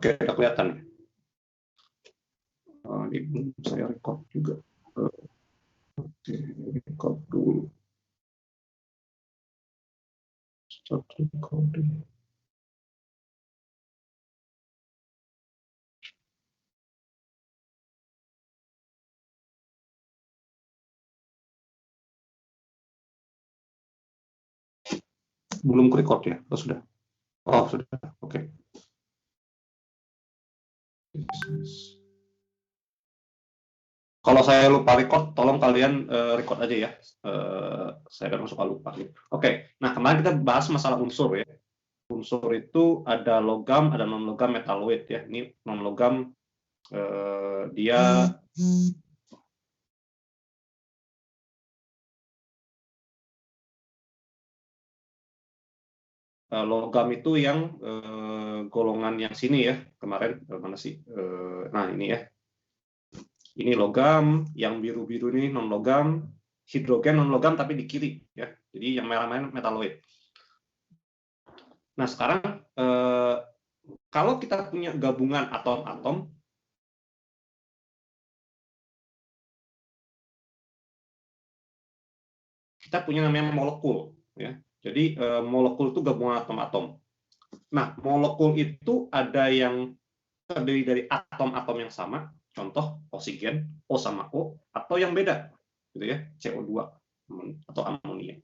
Oke, udah kelihatan. Ini saya record juga. Oke, record dulu. Start recording. Belum record ya? Oh, sudah. Oh, sudah. Oke. Kalau saya lupa record, tolong kalian record aja ya. Saya kadang suka lupa. Oke. Nah, kemarin kita bahas masalah unsur ya. Unsur itu ada logam, ada non logam, metaloid ya. Ini non logam dia logam itu yang golongan yang sini ya. Kemarin mana sih? Nah, ini ya. Ini logam, yang biru-biru ini non logam, hidrogen non logam tapi di kiri ya. Jadi yang merah-merah metaloid. Nah, sekarang kalau kita punya gabungan atom-atom, kita punya namanya molekul ya. Jadi molekul itu gabungan atom-atom. Nah, molekul itu ada yang terdiri dari atom-atom yang sama, contoh oksigen, O sama O, atau yang beda, gitu ya, CO2 atau amonia.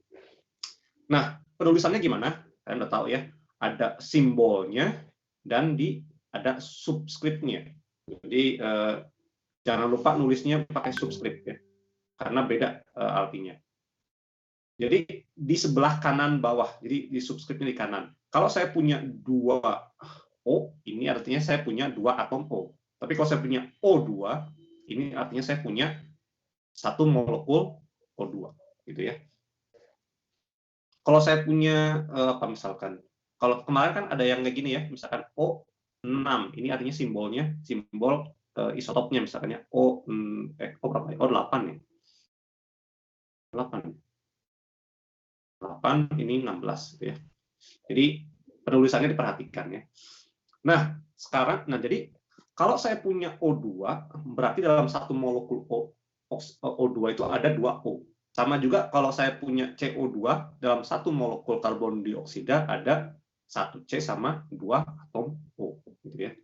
Nah, penulisannya gimana? Kalian udah tahu ya, ada simbolnya dan ada subskripnya. Jadi jangan lupa nulisnya pakai subskrip ya, karena beda artinya. Jadi di sebelah kanan bawah, jadi di subskripnya di kanan. Kalau saya punya 2 O, ini artinya saya punya 2 atom O. Tapi kalau saya punya O2, ini artinya saya punya 1 molekul O2, gitu ya. Kalau saya punya apa misalkan, kalau kemarin kan ada yang kayak gini ya, misalkan O6, ini artinya simbolnya, simbol isotopnya misalnya O berapa ya? O8 ya. 8 ini 16 gitu ya. Jadi penulisannya diperhatikan ya. Nah, sekarang jadi kalau saya punya O2 berarti dalam satu molekul O2 itu ada 2 O. Sama juga kalau saya punya CO2 dalam satu molekul karbon dioksida ada 1 C sama 2 atom O gitu ya.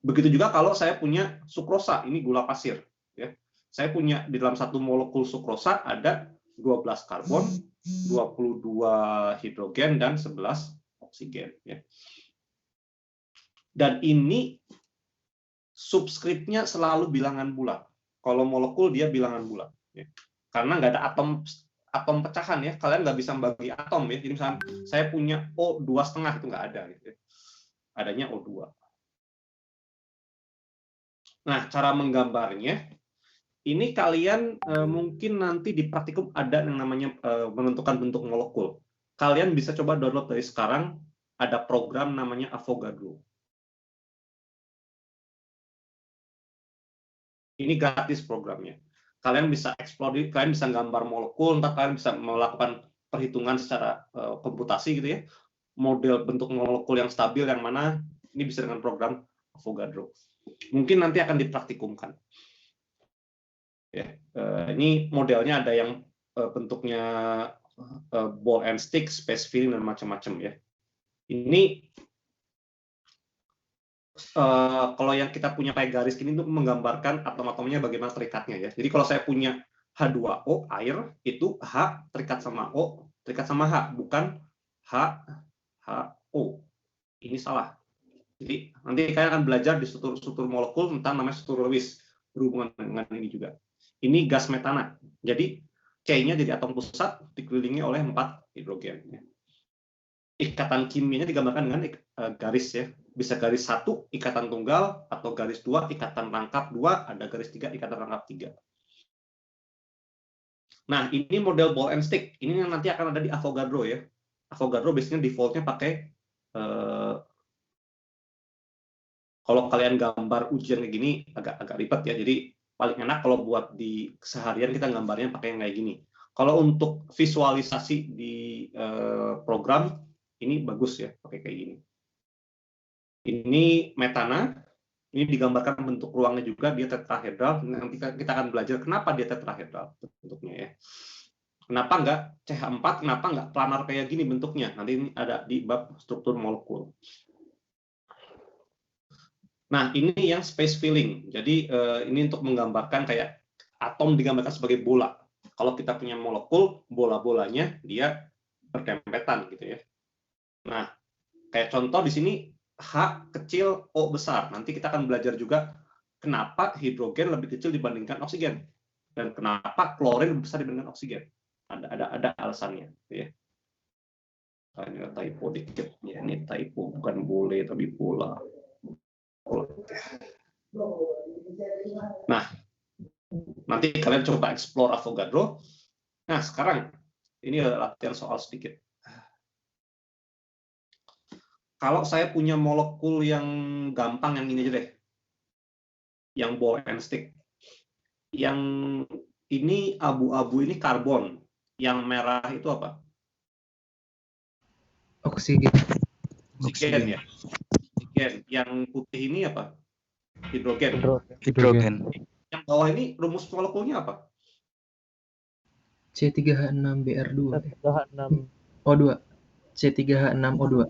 Begitu juga kalau saya punya sukrosa, ini gula pasir ya. Saya punya di dalam satu molekul sukrosa ada 12 karbon, 22 hidrogen dan 11 oksigen ya. Dan ini subskripnya selalu bilangan bulat. Kalau molekul dia bilangan bulat ya. Karena nggak ada atom pecahan ya, kalian nggak bisa bagi atom ya. Jadi misalnya saya punya O2,5 itu nggak ada gitu ya. Adanya O2. Nah, cara menggambarnya ini kalian mungkin nanti di praktikum ada yang namanya menentukan bentuk molekul. Kalian bisa coba download dari sekarang, ada program namanya Avogadro. Ini gratis programnya. Kalian bisa explore, kalian bisa gambar molekul, entah kalian bisa melakukan perhitungan secara komputasi gitu ya. Model bentuk molekul yang stabil yang mana, ini bisa dengan program Avogadro. Mungkin nanti akan dipraktikumkan. Ya, ini modelnya ada yang bentuknya ball and stick, space filling dan macam-macam ya. Ini kalau yang kita punya kayak garis gini untuk menggambarkan atom-atomnya bagaimana terikatnya ya. Jadi kalau saya punya H2O air itu H terikat sama O terikat sama H, bukan HO. Ini salah. Jadi nanti kalian akan belajar di struktur molekul tentang namanya struktur Lewis, berhubungan dengan ini juga. Ini gas metana. Jadi C-nya jadi atom pusat dikelilingi oleh 4 hidrogen. Ikatan kimianya digambarkan dengan garis ya. Bisa garis 1 ikatan tunggal atau garis 2 ikatan rangkap 2, ada garis 3 ikatan rangkap 3. Nah, ini model ball and stick. Ini yang nanti akan ada di Avogadro ya. Avogadro biasanya defaultnya pakai kalau kalian gambar ujian kayak gini agak ribet ya. Jadi paling enak kalau buat di keseharian kita gambarnya pakai yang kayak gini. Kalau untuk visualisasi di program ini bagus ya pakai kayak gini. Ini metana, ini digambarkan bentuk ruangnya juga, dia tetrahedral. Nanti kita akan belajar kenapa dia tetrahedral bentuknya ya. Kenapa nggak CH4, kenapa nggak planar kayak gini bentuknya? Nanti ini ada di bab struktur molekul. Nah, ini yang space filling. Jadi ini untuk menggambarkan kayak atom digambarkan sebagai bola. Kalau kita punya molekul, bola-bolanya dia berdempetan gitu ya. Nah, kayak contoh di sini H kecil, O besar. Nanti kita akan belajar juga kenapa hidrogen lebih kecil dibandingkan oksigen dan kenapa klorin lebih besar dibandingkan oksigen. Ada alasannya gitu ya. Ini typo dikit ya, ini typo bukan boleh tapi bola. Nah, nanti kalian coba explore Avogadro. Nah, sekarang ini latihan soal sedikit. Kalau saya punya molekul yang gampang, yang ini aja deh, yang ball and stick. Yang ini abu-abu ini karbon, yang merah itu apa? Oksigen. Oksigen ya. Oksigen. Yang putih ini apa? Hidrogen. Hidrogen. Yang bawah ini rumus molekulnya apa? C3H6Br2. C3H6 O2. C3H6O2.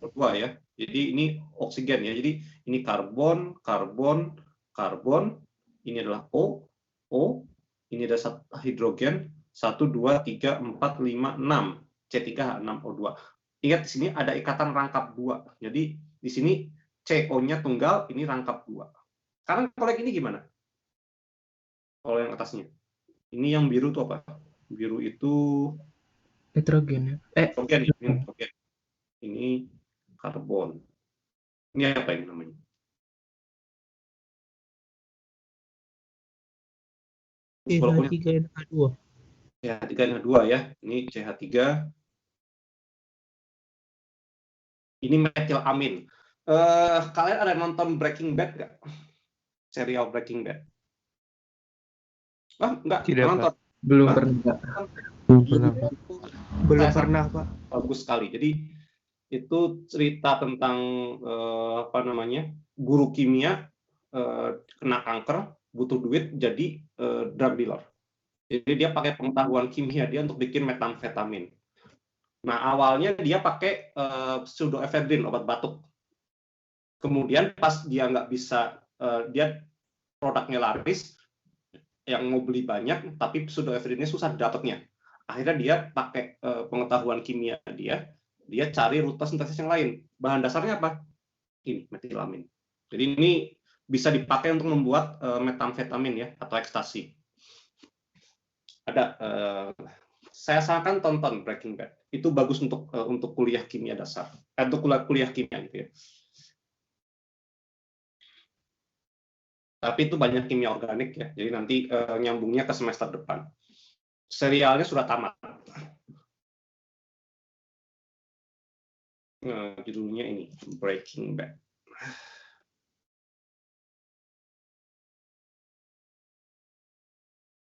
O2 ya. Jadi ini oksigen ya. Jadi ini karbon, karbon, karbon. Ini adalah O, O. Ini ada hidrogen. 1, 2, 3, 4, 5, 6. C3H6O2. Ingat di sini ada ikatan rangkap 2. Jadi di sini CO-nya tunggal, ini rangkap 2. Sekarang kalau yang ini gimana? Kalau yang atasnya. Ini yang biru itu apa? Biru itu Nitrogen. hidrogen. Ini karbon. Ini apa ini namanya? CH3NH2. CH3NH2 ya. Ini CH3. Ini metilamin. Kalian ada nonton Breaking Bad nggak? Serial Breaking Bad? Enggak. Tidak, nonton. Belum Hah? pernah, Pak. Belum pernah, Pak. Bagus sekali. Jadi itu cerita tentang apa namanya? Guru kimia kena kanker, butuh duit jadi drug dealer. Jadi dia pakai pengetahuan kimia dia untuk bikin metamfetamin. Nah, awalnya dia pakai pseudoephedrine, obat batuk. Kemudian pas dia nggak bisa, dia produknya laris, yang mau beli banyak, tapi pseudoephedrine susah dapatnya. Akhirnya dia pakai pengetahuan kimia dia cari rute sintesis yang lain. Bahan dasarnya apa? Ini, metilamin. Jadi ini bisa dipakai untuk membuat metamfetamin ya, atau ekstasi. Ada, saya sarankan tonton Breaking Bad. Itu bagus untuk kuliah kimia dasar, untuk kuliah kimia gitu ya. Tapi itu banyak kimia organik ya, jadi nanti nyambungnya ke semester depan. Serialnya sudah tamat. Judulnya ini Breaking Bad.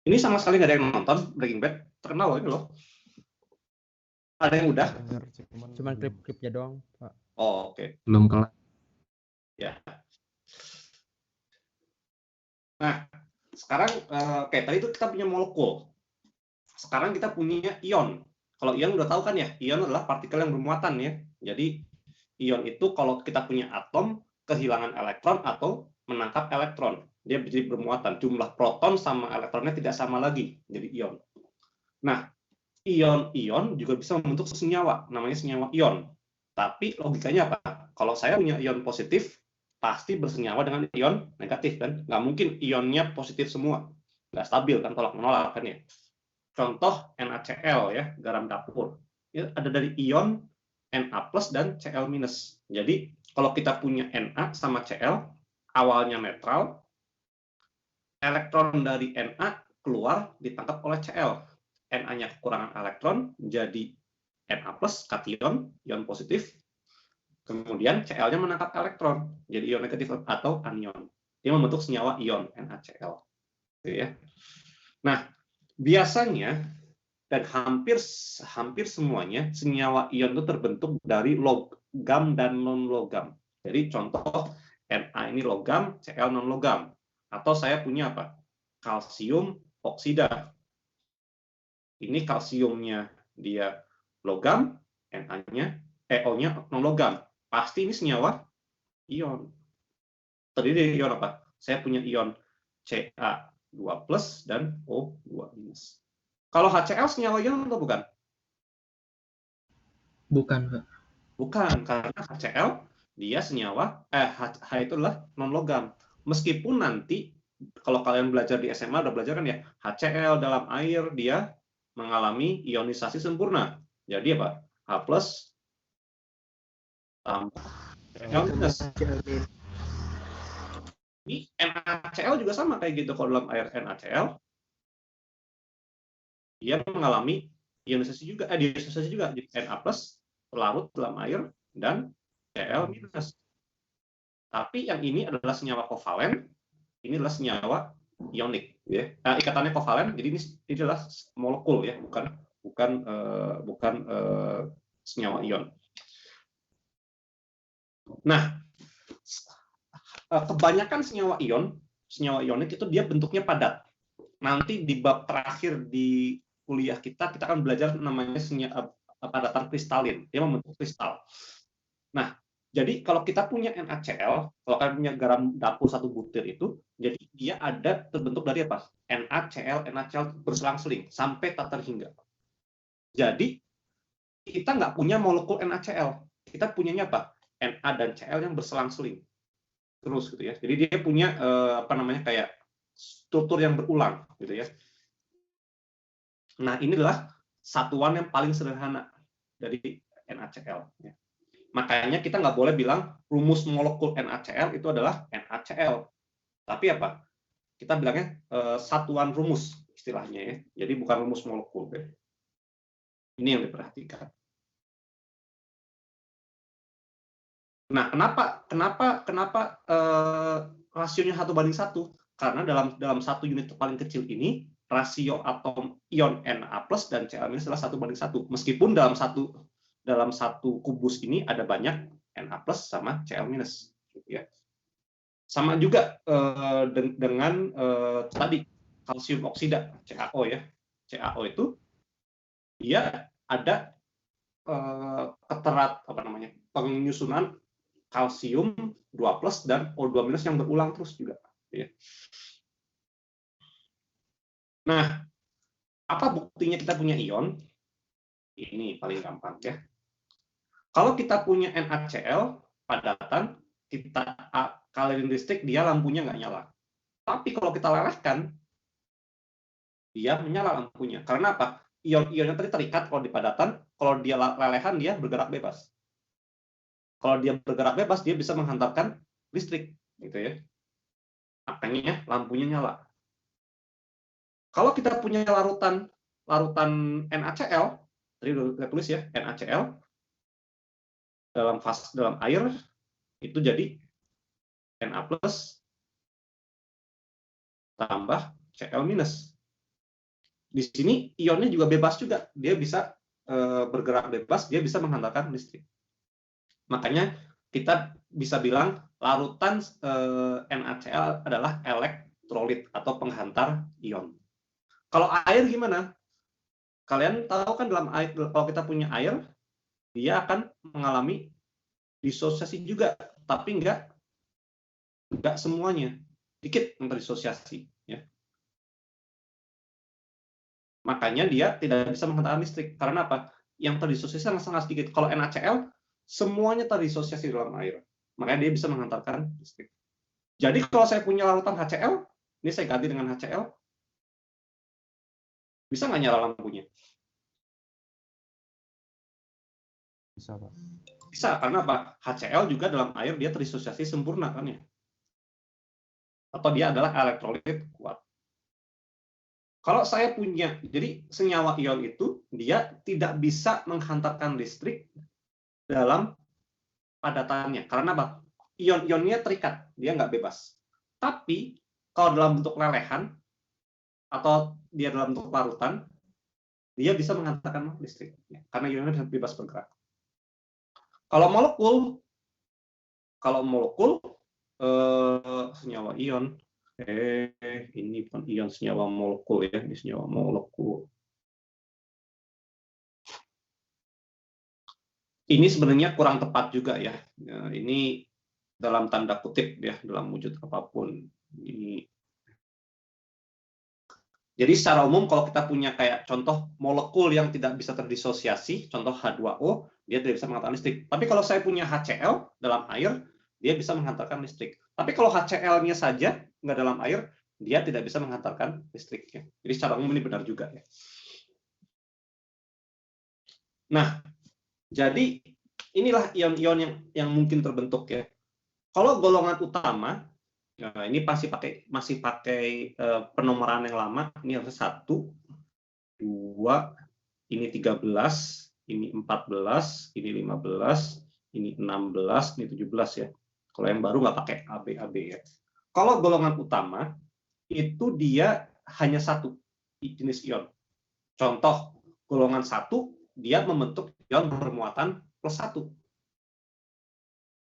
Ini sama sekali nggak ada yang nonton Breaking Bad, terkenal loh ini loh. Ada yang udah? Cuman klip-klipnya doang, Pak. Oh, oke. Belum kelar. Ya. Nah, sekarang kayak tadi itu kita punya molekul. Sekarang kita punya ion. Kalau ion udah tahu kan ya, ion adalah partikel yang bermuatan ya. Jadi ion itu kalau kita punya atom kehilangan elektron atau menangkap elektron, dia jadi bermuatan. Jumlah proton sama elektronnya tidak sama lagi, jadi ion. Nah, ion-ion juga bisa membentuk senyawa, namanya senyawa ion. Tapi logikanya apa? Kalau saya punya ion positif, pasti bersenyawa dengan ion negatif kan? Nggak mungkin ionnya positif semua, nggak stabil kan, tolak-menolak kan ya. Contoh NaCl ya, garam dapur. Ya, ada dari ion Na plus dan Cl minus. Jadi kalau kita punya Na sama Cl, awalnya netral, elektron dari Na keluar ditangkap oleh Cl. Na-nya kekurangan elektron, jadi Na plus, kation, ion positif. Kemudian Cl-nya menangkap elektron, jadi ion negatif atau anion. Dia membentuk senyawa ion, NaCl. Ya. Nah, biasanya dan hampir semuanya senyawa ion itu terbentuk dari logam dan non logam. Jadi contoh Na ini logam, Cl non logam. Atau saya punya apa? Kalsium oksida. Ini kalsiumnya dia logam, Na-nya, O-nya non logam. Pasti ini senyawa ion. Terdiri dari ion apa? Saya punya ion Ca2+ dan O2-. Kalau HCl senyawa ion atau bukan? Bukan, Pak. Bukan, karena HCl dia senyawa H itu adalah non logam. Meskipun nanti kalau kalian belajar di SMA udah belajar kan ya, HCl dalam air dia mengalami ionisasi sempurna. Jadi apa? H+ tambah Cl-. Ini NaCl juga sama kayak gitu. Kalau dalam air NaCl dia mengalami ionisasi juga, jadi Na+ larut dalam air dan Cl-. Tapi yang ini adalah senyawa kovalen, ini adalah senyawa ionik, ya. Ikatannya kovalen, jadi ini adalah molekul, ya, bukan senyawa ion. Nah, kebanyakan senyawa ionik itu dia bentuknya padat. Nanti di bab terakhir di kuliah kita akan belajar namanya padatan kristalin, dia membentuk kristal. Nah, jadi kalau kita punya NaCl, kalau kalian punya garam dapur 1 butir itu, jadi dia ada terbentuk dari apa? NaCl berselang-seling sampai tak terhingga. Jadi kita nggak punya molekul NaCl, kita punyanya apa? Na dan Cl yang berselang-seling terus gitu ya. Jadi dia punya kayak struktur yang berulang gitu ya. Nah, ini adalah satuan yang paling sederhana dari NaCl. Ya. Makanya kita nggak boleh bilang rumus molekul NaCl itu adalah NaCl. Tapi apa? Kita bilangnya satuan rumus istilahnya ya. Jadi bukan rumus molekul. Ya. Ini yang diperhatikan. Nah, kenapa rasionya 1:1? Karena dalam satu unit paling kecil ini rasio atom ion Na+ dan Cl- adalah 1:1. Meskipun dalam satu kubus ini ada banyak Na+ sama Cl-, gitu ya. Sama juga dengan tadi kalsium oksida CaO ya. CaO itu dia ada penyusunan kalsium 2+ dan O2- yang berulang terus juga. Ya. Nah, apa buktinya kita punya ion? Ini paling gampang ya. Kalau kita punya NaCl padatan, kita kalirin listrik, dia lampunya nggak nyala. Tapi kalau kita lelehkan, dia menyala lampunya. Karena apa? Ion-ionnya tadi terikat kalau di padatan, kalau dia lelehan dia bergerak bebas. Kalau dia bergerak bebas, dia bisa menghantarkan listrik, gitu ya. Makanya lampunya nyala. Kalau kita punya larutan NaCl, tadi udah tulis ya, NaCl dalam air itu jadi Na+ tambah Cl-. Di sini ionnya juga bebas juga, dia bisa bergerak bebas, dia bisa menghantarkan listrik. Makanya kita bisa bilang larutan NaCl adalah elektrolit atau penghantar ion. Kalau air gimana? Kalian tahu kan dalam air, kalau kita punya air, dia akan mengalami disosiasi juga, tapi nggak semuanya, dikit yang terdisosiasi. Ya. Makanya dia tidak bisa menghantarkan listrik. Karena apa? Yang terdisosiasi sangat sedikit. Kalau NaCl, semuanya terdisosiasi dalam air. Makanya dia bisa menghantarkan listrik. Jadi kalau saya punya larutan HCl, ini saya ganti dengan HCl, bisa nggak nyala lampunya? Bisa, Pak. Bisa, karena apa? HCl juga dalam air dia terdisosiasi sempurna kan ya? Atau dia adalah elektrolit kuat. Kalau saya punya, jadi senyawa ion itu dia tidak bisa menghantarkan listrik dalam padatannya. Karena apa? Ion-ionnya terikat, dia nggak bebas. Tapi kalau dalam bentuk lelehan atau dia dalam bentuk larutan, dia bisa menghantarkan listrik karena ionnya bisa bebas bergerak. Kalau molekul kalau molekul senyawa ion, ini bukan ion, senyawa molekul ya, ini senyawa molekul. Ini sebenarnya kurang tepat juga ya. Ini dalam tanda kutip ya, dalam wujud apapun. Ini. Jadi secara umum kalau kita punya kayak contoh molekul yang tidak bisa terdisosiasi, contoh H2O, dia tidak bisa menghantarkan listrik. Tapi kalau saya punya HCl dalam air, dia bisa menghantarkan listrik. Tapi kalau HCl-nya saja nggak dalam air, dia tidak bisa menghantarkan listrik. Ya. Jadi secara umum ini benar juga. Ya. Nah, jadi inilah ion-ion yang mungkin terbentuk ya. Kalau golongan utama, nah, ini masih pakai penomoran yang lama. Ini harus 1, 2, ini 13, ini 14, ini 15, ini 16, ini 17 ya. Kalau yang baru nggak pakai AB ya. Kalau golongan utama itu dia hanya satu jenis ion. Contoh golongan 1 dia membentuk ion bermuatan +1.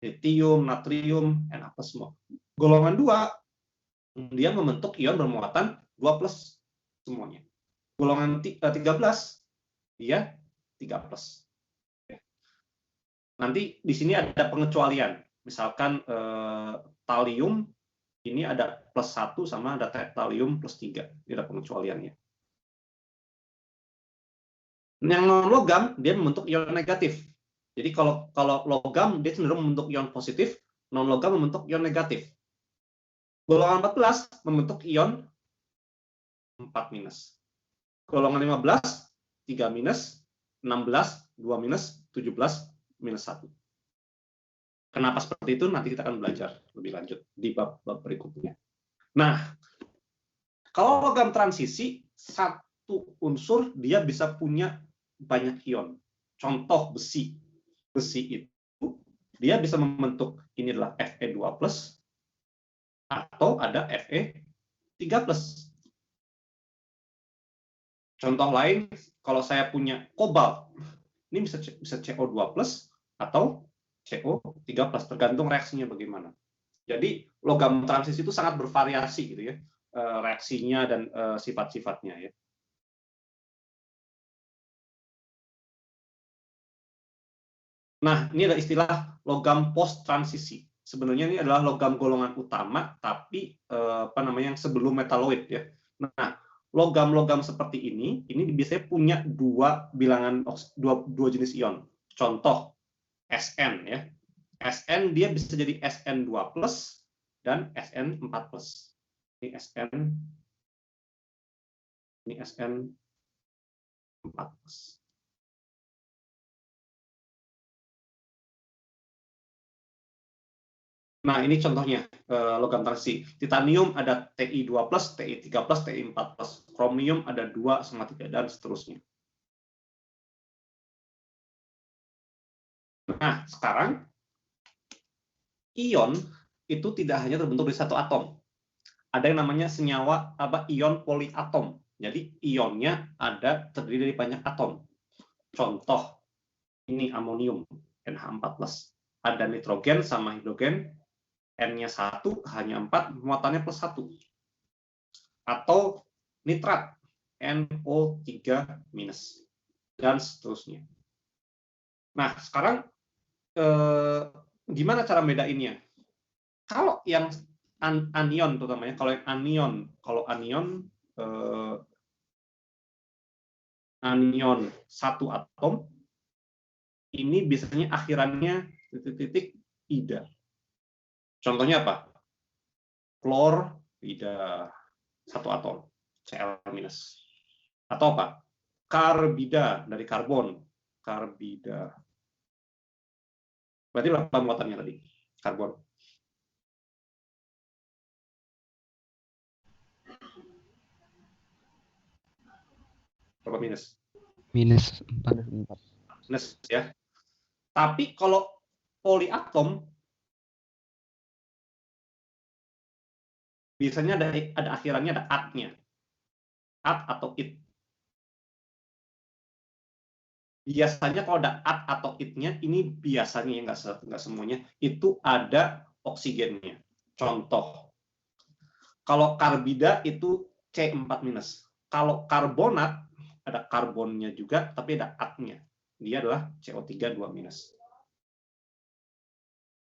Litium, natrium, apa semua. Golongan 2 dia membentuk ion bermuatan 2+ semuanya. Golongan 13 dia 3+. Nanti di sini ada pengecualian. Misalkan talium ini ada +1 sama ada talium +3. Ini ada pengecualiannya. Yang non logam dia membentuk ion negatif. Jadi kalau logam dia cenderung membentuk ion positif, non logam membentuk ion negatif. Golongan 14 membentuk ion 4-. Golongan 15 3-, 16 2-, 17 -1. Kenapa seperti itu nanti kita akan belajar lebih lanjut di bab berikutnya. Nah, kalau logam transisi satu unsur dia bisa punya banyak ion. Contoh besi. Besi itu dia bisa membentuk ini adalah Fe2+ atau ada Fe3+. Contoh lain, kalau saya punya kobalt, ini bisa CO2+ atau CO3+, tergantung reaksinya bagaimana. Jadi logam transisi itu sangat bervariasi gitu ya, reaksinya dan sifat-sifatnya ya. Nah, ini ada istilah logam post transisi. Sebenarnya ini adalah logam golongan utama, tapi yang sebelum metaloid ya. Nah, logam-logam seperti ini biasanya punya dua jenis ion. Contoh Sn ya. Sn dia bisa jadi Sn2+ dan Sn4+. Ini Sn4+. Nah, ini contohnya logam transisi. Titanium ada Ti2+, Ti3+, Ti4+. Kromium ada 2 sama 3 dan seterusnya. Nah, sekarang ion itu tidak hanya terbentuk dari satu atom. Ada yang namanya senyawa ion poliatom. Jadi ionnya terdiri dari banyak atom. Contoh ini amonium NH4+. Ada nitrogen sama hidrogen, N-nya 1, hanya 4, muatannya +1. Atau nitrat, NO3-, dan seterusnya. Nah, sekarang gimana cara bedainnya? Kalau yang anion terutamanya, kalau anion satu atom, ini biasanya akhirannya titik-titik ida. Contohnya apa? Klorida satu atom, Cl-. Atau apa? Karbida dari karbon, karbida. Berarti berapa muatannya tadi? Karbon. Berapa minus? -4. Minus ya. Tapi kalau poliatom biasanya ada akhirannya ada at-nya. At atau it. biasanya kalau ada at atau it-nya, ini biasanya ya, nggak semuanya, itu ada oksigennya. Contoh, kalau karbida itu C4-. Kalau karbonat, ada karbonnya juga, tapi ada at-nya. Dia adalah CO3 2-.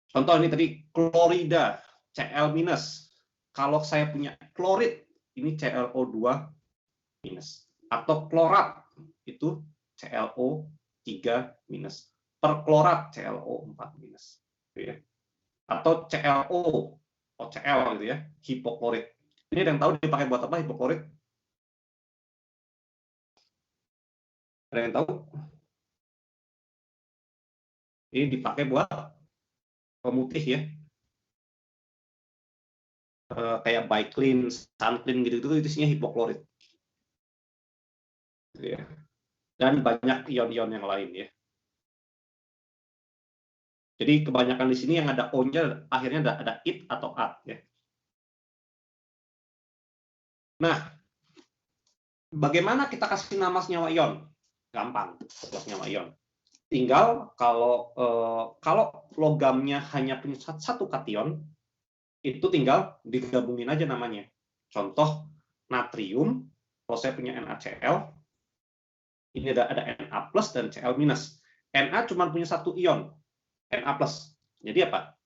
Contoh ini tadi, klorida, Cl-. Kalau saya punya klorid, ini ClO2-. Atau klorat, itu ClO3-. Perklorat, ClO4-. Gitu ya. Atau ClO, OCl gitu ya, hipoklorit. Ini ada yang tahu dipakai buat apa hipoklorit? Ada yang tahu? Ini dipakai buat pemutih ya. Kayak Biclin, Sunclin gitu-gitu, itu isinya hipoklorit. Gitu ya. Dan banyak ion-ion yang lain ya. Jadi kebanyakan di sini yang ada O-nya akhirnya ada it atau at ya. Nah, bagaimana kita kasih nama senyawa ion? Gampang, senyawa ion. Tinggal kalau logamnya hanya punya satu kation, itu tinggal digabungin aja namanya. Contoh natrium, kalau saya punya NaCl, ini ada Na+ dan Cl-. Na cuma punya satu ion, Na+. Jadi apa?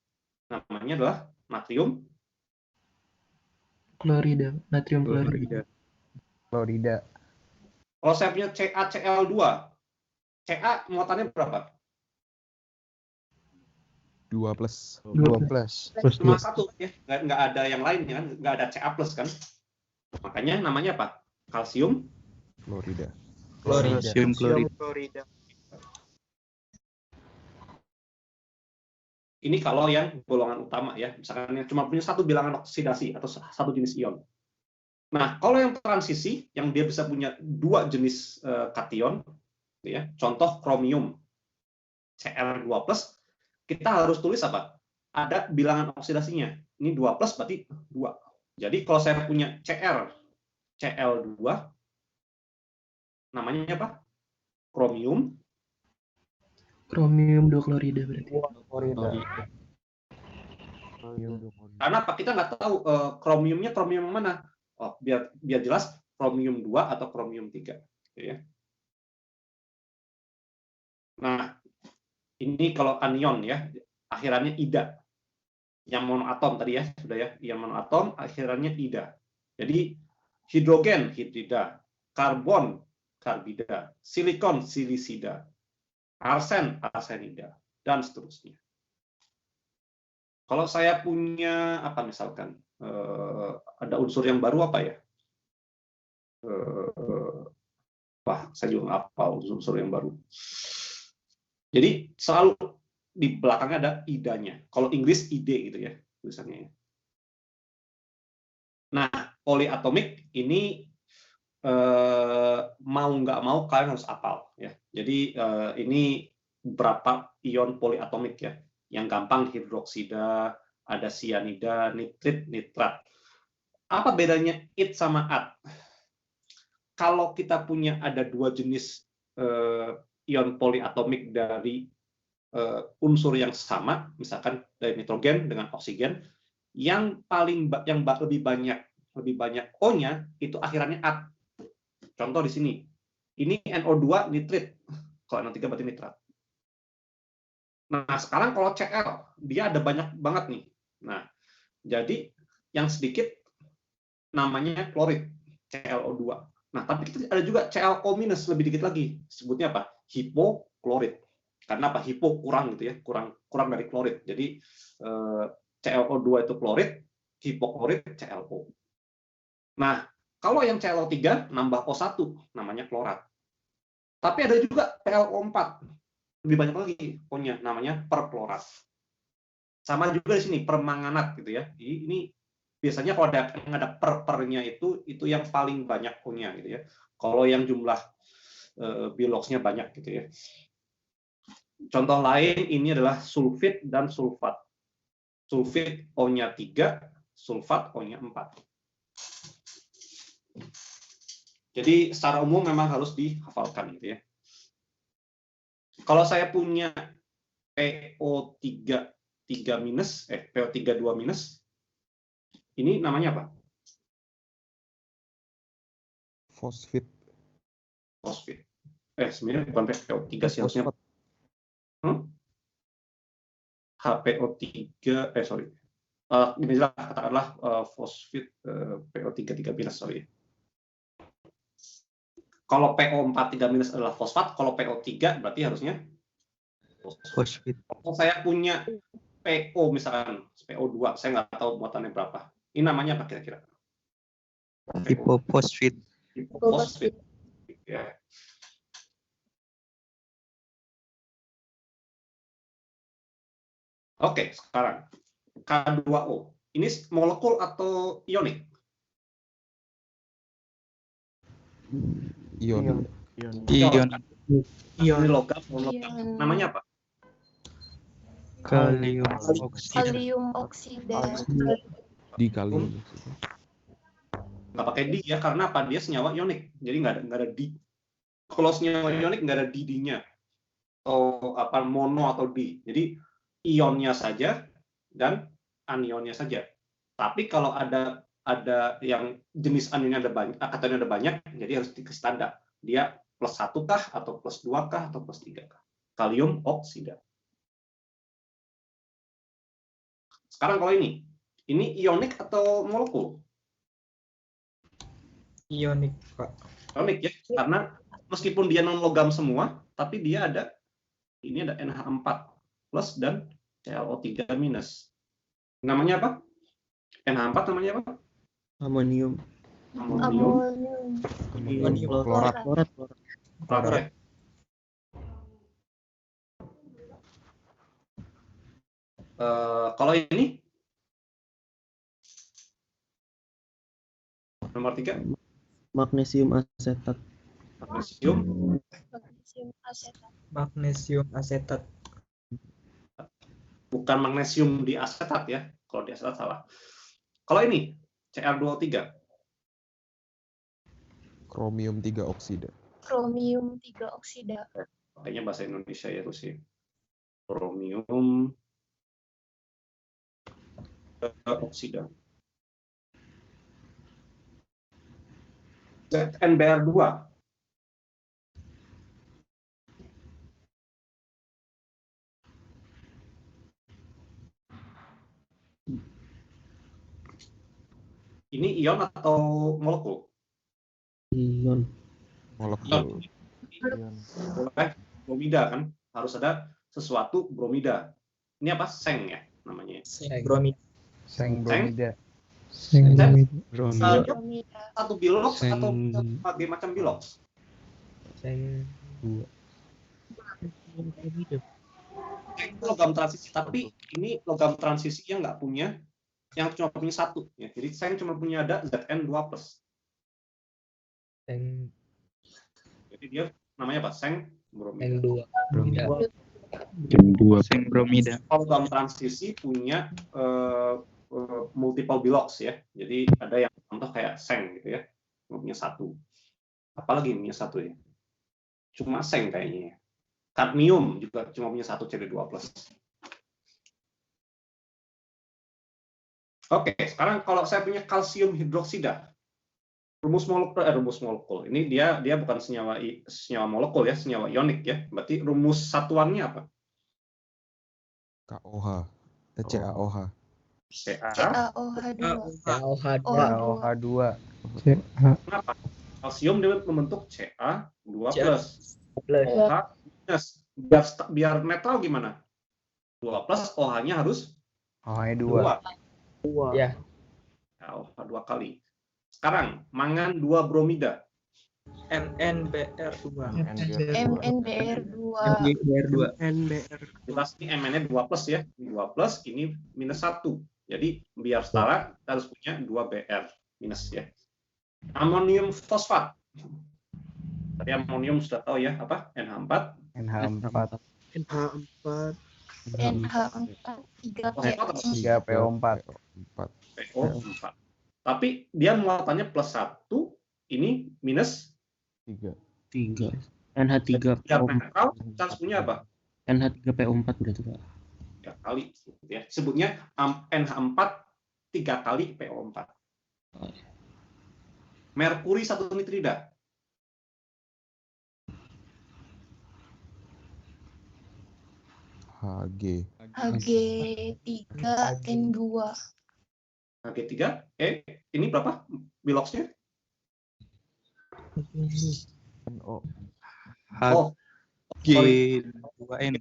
Namanya adalah natrium Klorida, natrium klorida. Florida. Kalau saya punya CaCl2, Ca muatannya berapa? 2+. 2+. Cuma satu ya, nggak ada yang lain kan, nggak ada Ca+ kan. Makanya namanya apa? Kalsium Florida. Kalsium klorida. Ini kalau yang golongan utama ya, misalkan yang cuma punya satu bilangan oksidasi atau satu jenis ion. Nah, kalau yang transisi, yang dia bisa punya dua jenis kation, ya, contoh kromium, Cr2+, kita harus tulis apa? Ada bilangan oksidasinya. Ini 2+ berarti 2. Jadi kalau saya punya Cl2, namanya apa? Kromium. Kromium 2 klorida berarti. Karena apa? Kita nggak tahu kromiumnya kromium mana. Oh, biar jelas kromium 2 atau kromium 3. Ya. Nah, ini kalau anion ya, akhirannya ida. Yang monoatom tadi ya, sudah ya. Yang monoatom akhirannya ida. Jadi hidrogen, hidrida, karbon, karbida, silikon, silisida, arsen, arsenida, dan seterusnya. Kalau saya punya apa misalkan ada unsur yang baru apa ya? Saya juga nggak hafal unsur yang baru. Jadi selalu di belakangnya ada idanya. Kalau Inggris ide gitu ya tulisannya. Nah, poliatomik ini mau nggak mau kalian harus hafal ya. Jadi ini berapa ion poliatomik ya. Yang gampang hidroksida, ada sianida, nitrit, nitrat. Apa bedanya it sama at? Kalau kita punya ada dua jenis ion poliatomik dari unsur yang sama, misalkan dari nitrogen dengan oksigen, yang lebih banyak O-nya itu akhirannya at. Contoh di sini, ini NO2 nitrit, kalau NO3 berarti nitrat. Nah, sekarang kalau Cl, dia ada banyak banget nih. Nah, jadi yang sedikit namanya klorid, ClO2. Nah, tapi kita ada juga ClO- lebih dikit lagi. Sebutnya apa? Hipoklorid. Karena apa? Hipo kurang gitu ya, kurang dari klorid. Jadi ClO2 itu klorid, hipoklorid ClO. Nah, kalau yang ClO3 nambah O1 namanya klorat. Tapi ada juga ClO4. Lebih banyak lagi O-nya namanya perklorat. Sama juga di sini permanganat gitu ya. Ini biasanya kalau ada per-pernya itu yang paling banyak O-nya gitu ya. Kalau yang jumlah biloxnya banyak gitu ya. Contoh lain ini adalah sulfit dan sulfat. Sulfit O-nya 3, sulfat O-nya 4. Jadi secara umum memang harus dihafalkan gitu ya. Kalau saya punya PO3 minus, PO3 2 minus, ini namanya apa? Fosfit. Fosfit. Sebenarnya bukan PO3 sih, harusnya HPO3, sorry. Inilah katakanlah fosfit PO3 3 minus, sorry. Kalau PO4 3 minus adalah fosfat, kalau PO3 berarti harusnya Fosfit. Kalau saya punya PO misalkan PO2, saya nggak tahu muatannya berapa. Ini namanya apa kira-kira? Hipofosfit. Hipofosfit. Ya. Oke, sekarang K2O. Ini molekul atau ionik? Ion. Ion. Ini logam, non-logam. Namanya apa? Kalium oksida. Kalium oksida. Dikalium. Nggak pakai di ya, karena apa? Dia senyawa ionik, jadi nggak ada di. Kalau senyawa ionik nggak ada di-nya, atau apa mono atau di. Jadi ionnya saja dan anionnya saja. Tapi kalau ada yang jenis anionnya ada banyak, kationnya ada banyak, jadi harus dikasih tanda. Dia +1 kah atau +2 kah atau +3 kah? Kalium oksida. Sekarang kalau ini ionik atau molekul? Ionik, Pak. Ionik ya, karena meskipun dia non logam semua, tapi dia ada NH4 plus dan ClO3 minus. Namanya apa? NH4 namanya apa? Amonium. Amonium. Klorat. Klorat. Kalau ini nomor 3 Magnesium asetat. Magnesium asetat. Bukan magnesium di asetat ya. Kalau di asetat salah. Kalau ini Cr2O3. Kromium 3 oksida. Kromium 3 oksida. Kayaknya bahasa Indonesia ya itu sih. Kromium oksida. ZnBr2. Ini ion atau molekul? Ion. Molekul. Bromida kan? Harus ada sesuatu bromida. Ini apa? Seng ya namanya. Bromida. Seng bromida. Bromida. Satu bilox Seng. atau berbagai macam bilox? Seng 2. Itu logam transisi, tapi ini logam transisi yang nggak punya, yang cuma punya satu. Ya. Jadi saya cuma punya ada Zn2+. Seng Jadi dia namanya apa? Seng bromida. 2. Bromida. Jam 2. Seng bromida. Logam transisi punya multiple bilox ya. Jadi ada yang contoh kayak seng gitu ya. Cuma punya satu. Apalagi punya satu ya? Cuma seng kayaknya. Kadmium juga cuma punya satu Cd2+. Oke, sekarang kalau saya punya kalsium hidroksida, rumus molekul. Ini dia bukan senyawa molekul ya, senyawa ionik ya. Berarti rumus satuannya apa? KOH. CaOH. CaOH2. CaOH2. Kenapa? Kalsium dia membentuk Ca2+. OH minus. Biar netral gimana? 2+, OH-nya harus OH2. 2. Ya. OH 2 kali. Sekarang, mangan 2 bromida. MnBr2. MnBr2. Jelas ini Mn-nya 2+ ya. Ini 2+, ini minus 1. Jadi, biar setara, kita harus punya 2Br minus ya. Amonium fosfat. Tadi amonium sudah tahu ya, apa? NH4. NH4. NH4 3PO4. PO4. Tapi dia muatannya +1, ini minus 3. NH3 Biar PO4. netral, kita harus punya apa? NH3 PO4 berarti Pak. 3 kali. Ya. Sebutnya NH4 3 kali PO4. Merkuri 1 nitrida. Hg. Hg3 N2. Hg3, ini berapa biloxnya? NO. Oh, sorry. G2N.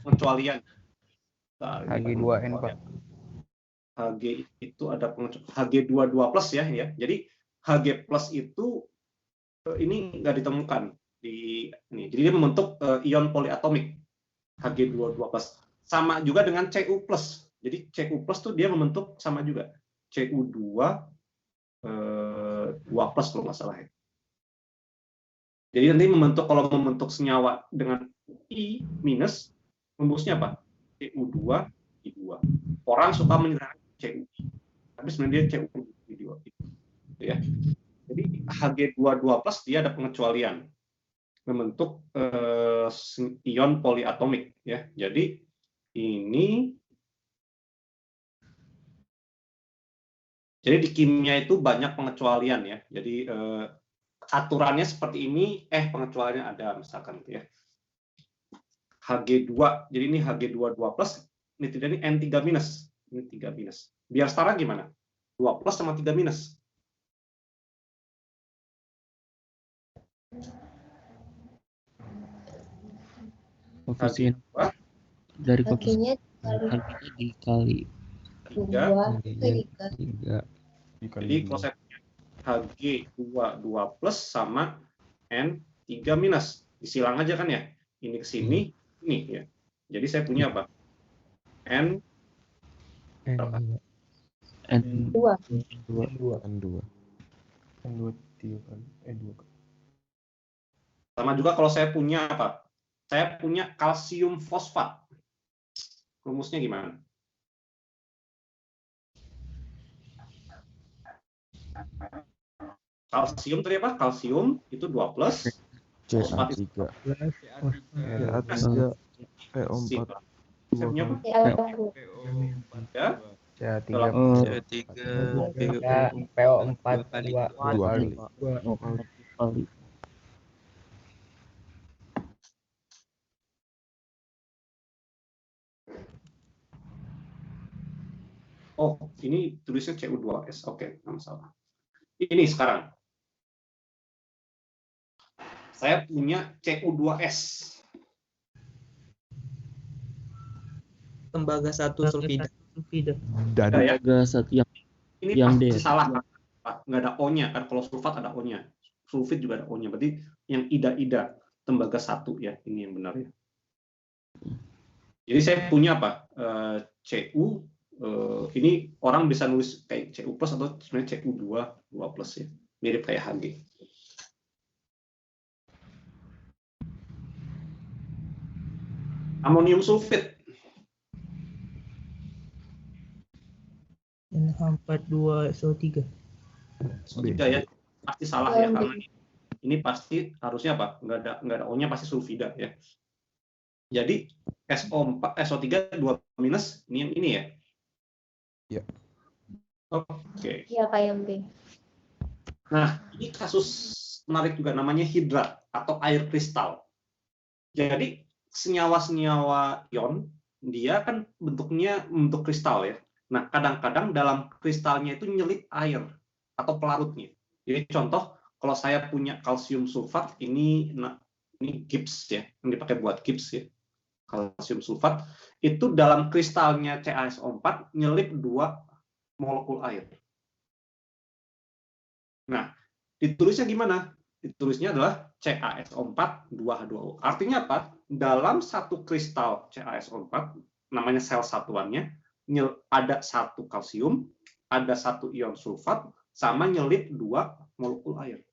Pengecualian. Hg2N, Pak. Hg itu ada Hg22 plus ya. Jadi Hg plus itu ini nggak ditemukan di ini. Jadi dia membentuk ion poliatomik Hg22 plus. Sama juga dengan Cu plus. Jadi Cu plus tuh dia membentuk sama juga Cu2 2 plus kalau nggak salah ya. Jadi nanti kalau membentuk senyawa dengan I minus, membusnya apa? Cu2 I2. Orang suka menyerang Cu, tapi sebenarnya dia Cu I2. Ya. Jadi Hg22 plus dia ada pengecualian membentuk ion poliatomik ya. Jadi ini di kimia itu banyak pengecualian ya. Jadi aturannya seperti ini, pengecualiannya ada misalkan ya. Hg2, jadi ini Hg22 plus, ini tidak ini N3 minus, ini 3 minus. Biar setara gimana? 2 plus sama 3 minus. Koefisien dari koefisien Hg-nya dikali 2 Hg-nya 3. Jadi kalau saya punya Hg2 plus sama N3 minus, disilang aja kan ya. Ini ke sini, ini ya. Jadi saya punya apa? N berapa? N2 N2. Sama juga kalau saya punya apa? Saya punya kalsium fosfat. Rumusnya gimana? Kalsium tadi apa? Kalsium itu 2 plus. Fosfat itu Ca3 PO4. Saya punya apa? Ya. Ca3 PO4 2 kali. kali. Oh, ini tulisnya Cu2S. Oke, nggak masalah. Ini sekarang. Saya punya Cu2S. Tembaga 1 sulfida. Dan Ya. Satu Ini yang pasti D. salah. Nggak ada O-nya kan. Kalau sulfat ada O-nya. Sulfit juga ada O-nya. Berarti yang ida-ida. Tembaga 1 ya. Ini yang benar ya. Jadi saya punya apa? Cu. Ini orang bisa nulis kayak Cu plus atau sebenarnya Cu2 2 plus ya. Mirip kayak Hg. Amonium sulfit. NH42SO3. Sulfida ya. Pasti salah ya karena ini pasti harusnya apa? Nggak ada O-nya, pasti sulfida ya. Jadi SO3 2 minus, ini yang ini ya. Ya. Oke. Iya, Pak yang B. Nah, ini kasus menarik juga namanya hidrat atau air kristal. Jadi senyawa-senyawa ion dia kan bentuknya bentuk kristal ya. Nah, kadang-kadang dalam kristalnya itu nyelip air atau pelarutnya. Jadi contoh kalau saya punya kalsium sulfat ini gips ya, yang dipakai buat gips ya. Kalsium sulfat itu dalam kristalnya CaSO4 nyelip 2 molekul air. Nah, ditulisnya gimana? Ditulisnya adalah CaSO4 2H2O. Artinya apa? Dalam satu kristal CaSO4, namanya sel satuannya, ada 1 kalsium, ada 1 ion sulfat, sama nyelip 2 molekul air.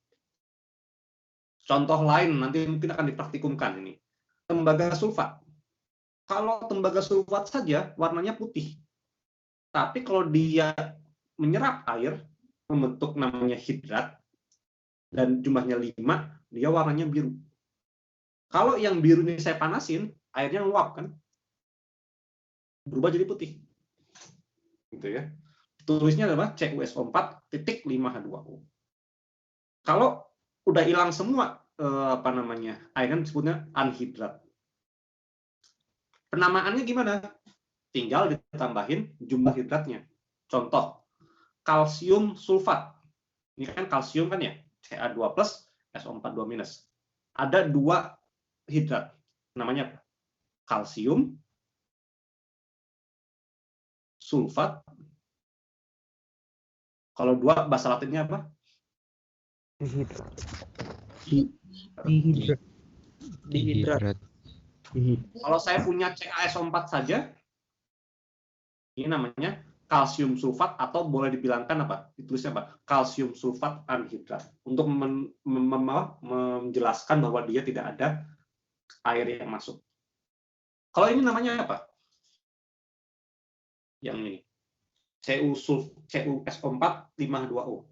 Contoh lain nanti mungkin akan dipraktikumkan ini. Tembaga sulfat. Kalau tembaga sulfat saja warnanya putih. Tapi kalau dia menyerap air, membentuk namanya hidrat, dan jumlahnya 5, dia warnanya biru. Kalau yang biru ini saya panasin, airnya nguap kan, berubah jadi putih, gitu ya. Tulisnya adalah CuSO4.5H2O. Kalau udah hilang semua air kan disebutnya anhidrat. Penamaannya gimana? Tinggal ditambahin jumlah hidratnya. Contoh, kalsium sulfat. Ini kan kalsium kan ya, Ca2+, SO4 2-. Ada 2 hidrat. Namanya apa? Kalsium, sulfat. Kalau 2 bahasa Latinnya apa? Dihidrat. Kalau saya punya CaSO4 saja, ini namanya kalsium sulfat, atau boleh dibilangkan apa? Ditulisnya apa? Kalsium sulfat anhidrat. Untuk menjelaskan bahwa dia tidak ada air yang masuk. Kalau ini namanya apa? Yang ini. CuSO4.5H2O.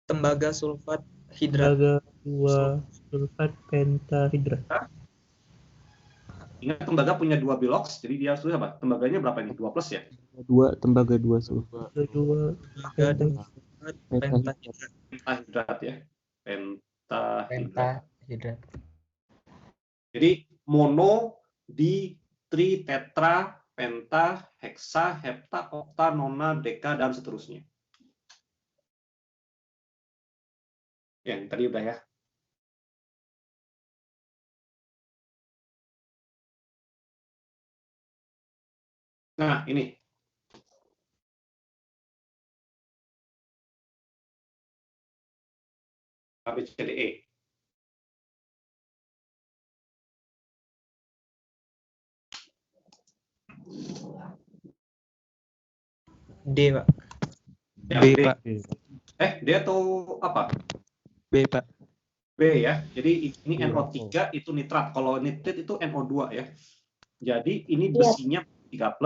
Tembaga sulfat hidrat. Tembaga 2 sulfat pentahidrat. Ingat tembaga punya 2 bilox, jadi dia harus tulis apa? Tembaganya berapa ini? 2+ ya? Tembaga 2 sulfat. Tembaga 2 Sulfat pentahidrat. Pentahidrat ya. Pentahidrat. Pentahidrat. Jadi mono, di, tri, tetra, penta, heksa, hepta, okta, nona, deka, dan seterusnya. Ya, yang tadi udah ya. Nah, ini. ABCDE. D, Pak. Ya, B, D. Pak. D atau apa? B, Pak. B ya. Jadi ini NO3 itu nitrat. Kalau nitrit itu NO2 ya. Jadi ini besinya 3+,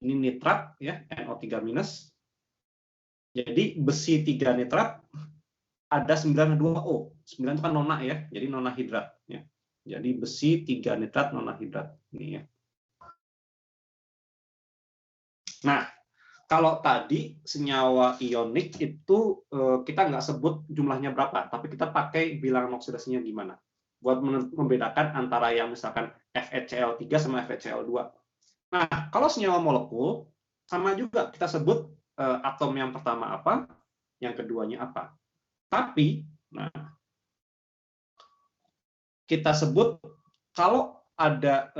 ini nitrat ya, NO3-. Jadi besi 3 nitrat ada 9H2O. 9 itu kan nona ya. Jadi nona hidrat ya. Jadi besi 3 nitrat nona hidrat ini ya. Nah, kalau tadi senyawa ionik itu kita nggak sebut jumlahnya berapa, tapi kita pakai bilangan oksidasinya gimana. Buat membedakan antara yang misalkan FeCl3 sama FeCl2. Nah, kalau senyawa molekul, sama juga kita sebut atom yang pertama apa, yang keduanya apa. Tapi, nah, kita sebut kalau ada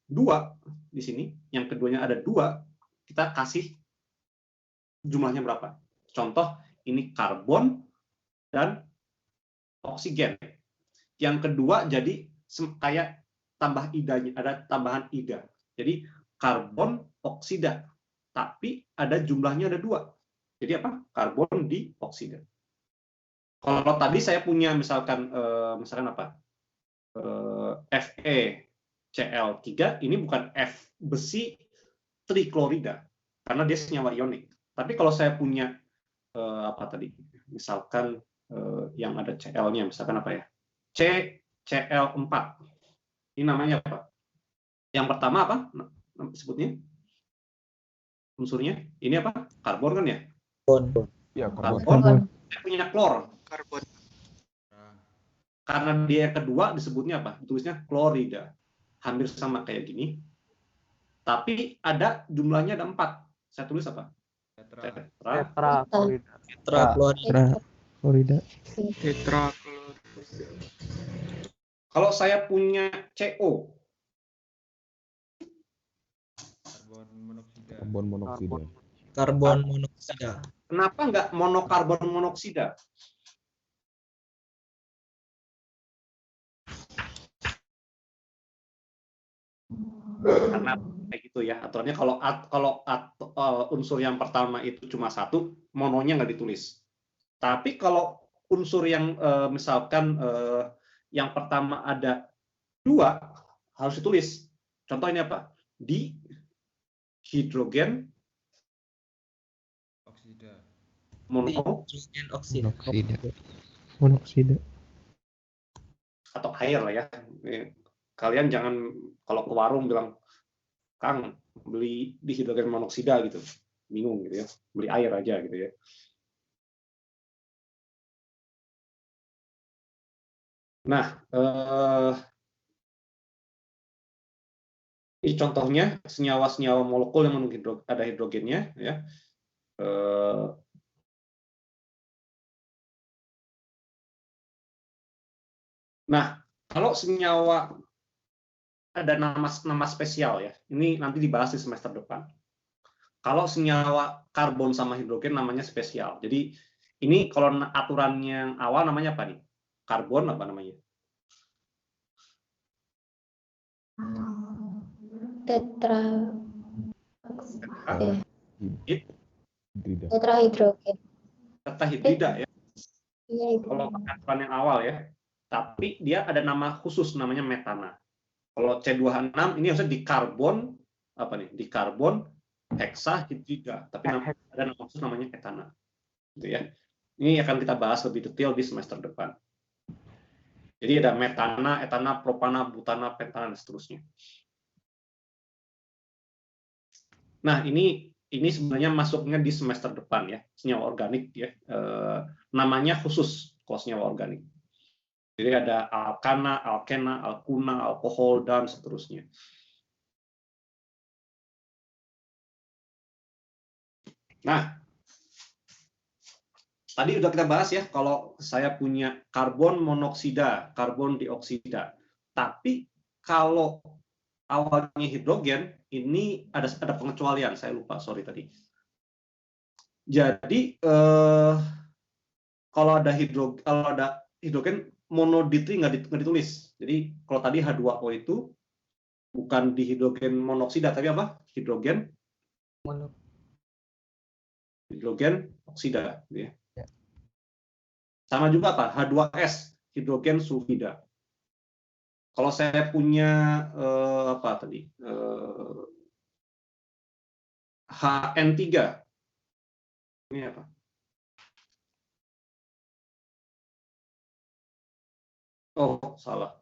2 di sini, yang keduanya ada 2, kita kasih jumlahnya berapa. Contoh, ini karbon dan oksigen. Yang kedua jadi kayak tambah idanya, ada tambahan ida. Jadi karbon oksida, tapi ada jumlahnya ada 2. Jadi apa? Karbon dioksida. Kalau tadi saya punya misalkan apa? FeCl3, ini bukan F besi triklorida karena dia senyawa ionik. Tapi kalau saya punya apa tadi? Misalkan yang ada Cl-nya, misalkan apa ya? CCl4. Ini namanya apa? Yang pertama apa? Sebutnya? Unsurnya? Ini apa? Karbon kan ya? Karbon. Ya, Karbon. Saya punya klor. Karbon. Karena dia kedua disebutnya apa? Ditulisnya klorida. Hampir sama kayak gini. Tapi ada jumlahnya ada 4. Saya tulis apa? Tetra klorida. Klorida. Tetra. Kalau saya punya CO, Karbon monoksida. Karbon monoksida. kenapa nggak monokarbon monoksida? Karena kayak gitu ya aturannya. Kalau unsur yang pertama itu cuma 1, mononya nggak ditulis. Tapi kalau unsur yang misalkan yang pertama ada 2, harus ditulis. Contoh ini apa? Di hidrogen Oksida. mono Hidrogen oksida. Monoksida. Atau air lah ya. Kalian jangan kalau ke warung bilang, Kang, beli dihidrogen monoksida gitu. Bingung gitu ya. Beli air aja gitu ya. Nah, ini contohnya senyawa-senyawa molekul yang mengandung ada hidrogennya ya. Nah, kalau senyawa ada nama spesial ya. Ini nanti dibahas di semester depan. Kalau senyawa karbon sama hidrogen namanya spesial. Jadi ini kalau aturan yang awal namanya apa nih? Karbon apa namanya? Tetrahidrogen. Tetrahidrida ya. Iya itu. Kalau aturan yang awal ya. Tapi dia ada nama khusus namanya metana. Kalau C26 ini harusnya di karbon apa nih? Di karbon heksahidrida. Tapi ada nama khusus namanya etana. Gitu ya. Ini akan kita bahas lebih detail di semester depan. Jadi ada metana, etana, propana, butana, pentana dan seterusnya. Nah, ini sebenarnya masuknya di semester depan ya, senyawa organik ya. Namanya khusus kalau senyawa organik. Jadi ada alkana, alkena, alkuna, alkohol dan seterusnya. Nah, tadi udah kita bahas ya, kalau saya punya karbon monoksida, karbon dioksida. Tapi kalau awalnya hidrogen, ini ada pengecualian, saya lupa, sorry tadi. Jadi kalau ada hidrogen monoditri nggak ditulis. Jadi kalau tadi H2O itu bukan dihidrogen monoksida, tapi apa? Hidrogen oksida. Ya. Sama juga apa? H2S, hidrogen sulfida. Kalau saya punya apa tadi? HN3. Ini apa? Oh, salah.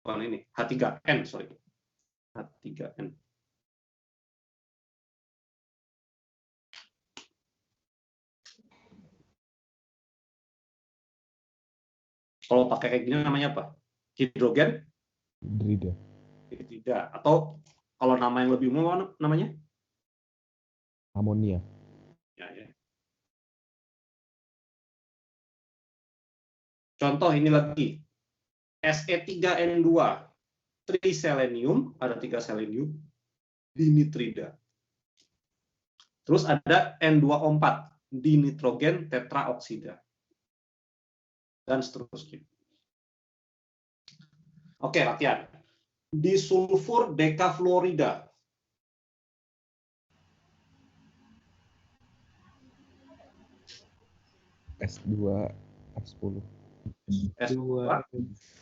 Bukan ini. H3N, sorry. H3N. Kalau pakai kayak gini namanya apa? Hidrogen? Hidrida. Atau kalau nama yang lebih umum namanya? Amonia. Ya. Contoh ini lagi. Se3N2. Triselenium, ada 3 selenium. Dinitrida. Terus ada N2O4. Dinitrogen tetraoksida. Dan seterusnya. Oke, latihan. Disulfur dekafluorida. S2 F10. S2.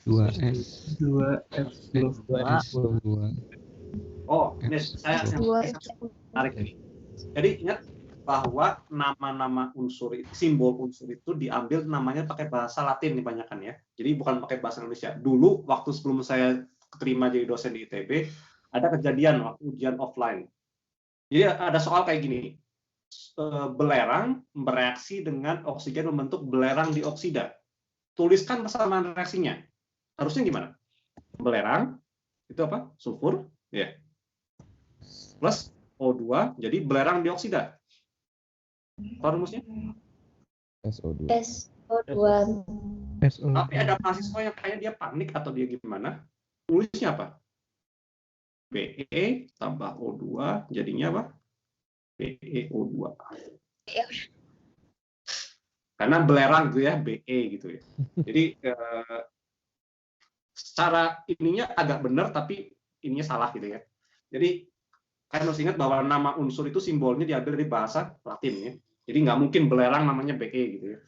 2S. 2F10. Oh, ini saya tarik ini. Jadi ingat bahwa nama-nama unsur, simbol unsur itu diambil namanya pakai bahasa Latin kebanyakan ya. Jadi bukan pakai bahasa Indonesia. Dulu waktu sebelum saya terima jadi dosen di ITB, ada kejadian waktu ujian offline. Jadi ada soal kayak gini. Belerang bereaksi dengan oksigen membentuk belerang dioksida. Tuliskan persamaan reaksinya. Harusnya gimana? Belerang itu apa? Sulfur, ya. Plus O2 jadi belerang dioksida. Apa rumusnya? SO2. SO2. Tapi ada mahasiswa yang kayak dia panik atau dia gimana? Tulisnya apa? Be tambah O2 jadinya apa? BeO2. Karena belerang gitu ya, Be gitu ya. Jadi secara ininya agak benar tapi ininya salah gitu ya. Jadi kalian harus ingat bahwa nama unsur itu simbolnya diambil dari bahasa Latin ya. Jadi nggak mungkin belerang namanya Be gitu ya.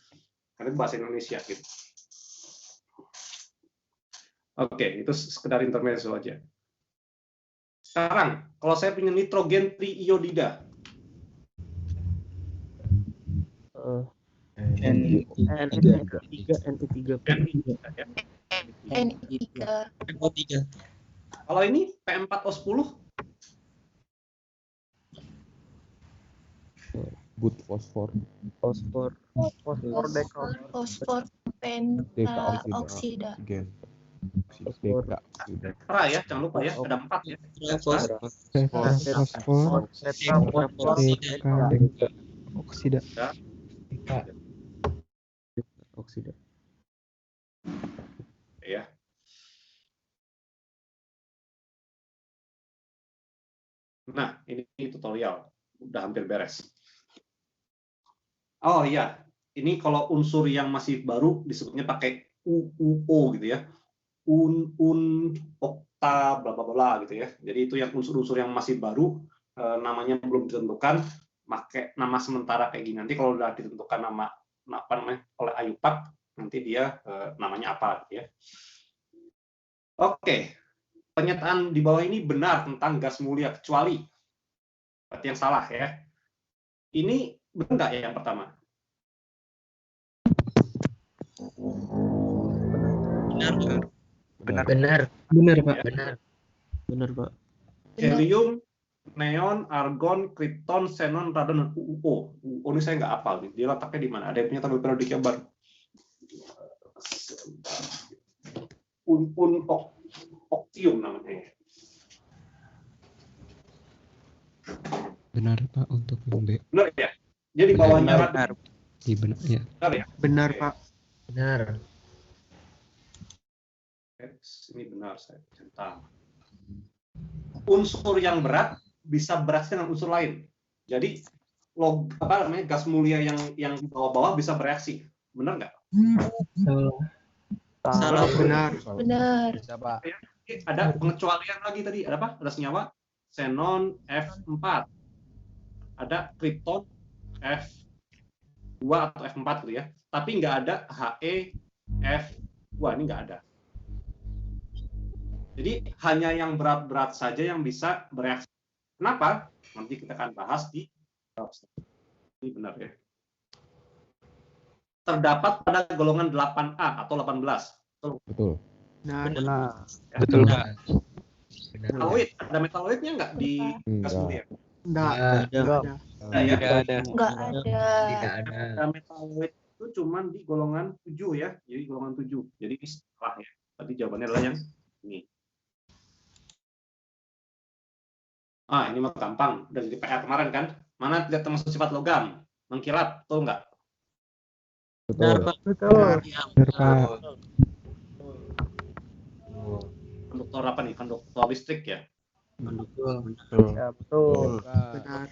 Karena itu bahasa Indonesia gitu. Oke, itu sekedar intermezzo aja. Sekarang, kalau saya punya nitrogen triiodida. Ni3 ya. Ni3. NO3. Kalau ini P4O10 But fosfor. Fosfor. Fosfor dekal. Fosfor pentaoksida. Oksigen. Fosfor. Deka oksida. Tetra ya, jangan lupa ya, ada 4 ya. Fosfor. Fosfor, Tetra. oksida. oksida. Ya. Nah, ini tutorial. Udah hampir beres. Oh iya, ini kalau unsur yang masih baru disebutnya pakai UUO gitu ya. Okta bla bla bla gitu ya. Jadi itu yang unsur-unsur yang masih baru, namanya belum ditentukan, pakai nama sementara kayak gini. Nanti kalau udah ditentukan nama apa namanya oleh IUPAC, nanti dia namanya apa gitu ya. Oke. Pernyataan di bawah ini benar tentang gas mulia kecuali berarti yang salah ya. Ini benar nggak ya yang pertama? Benar. Benar, Pak. Benar. Benar, Pak. Helium, neon, argon, krypton, xenon, radon, dan UUO. UUO ini saya nggak hafal nih. Dia letaknya di mana? Ada yang punya tabel periodiknya baru. Oktium namanya ya. Benar, Pak, untuk yang B. Benar ya? Jadi bawahnya Benar. Iya, benar, ya. benar ya? Benar, Pak. Benar. Ini benar saya centang. Unsur yang berat bisa bereaksi dengan unsur lain. Jadi gas mulia yang di bawah-bawah bisa bereaksi. Benar nggak? Salah. Benar. Benar. Ada pengecualian lagi tadi. Ada apa? Ada senyawa xenon F4. Ada krypton F2 atau F4 gitu ya. Tapi nggak ada He F2. Ini nggak ada. Jadi hanya yang berat-berat saja yang bisa bereaksi. Kenapa? Nanti kita akan bahas di ini benar ya. Terdapat pada golongan 8A atau 18. Betul. Benar. Betul, Pak. Metaloid, ada metaloidnya nggak di gas mulia? Enggak. Enggak. Ada ya? Tidak ada. Enggak ada. Tidak ada. Ada metaloid itu cuma di golongan 7 ya. Jadi golongan 7. Jadi ini salah ya. Tadi jawabannya adalah yang ini. Ini mah gampang. Dari PR kemarin kan. Mana tidak termasuk sifat logam? Mengkilap, betul nggak? Benar, Betul. Pak. Betul. Benar, Pak. Konduktor apa nih? Konduktor listrik ya. Betul. Ya, betul. Benar.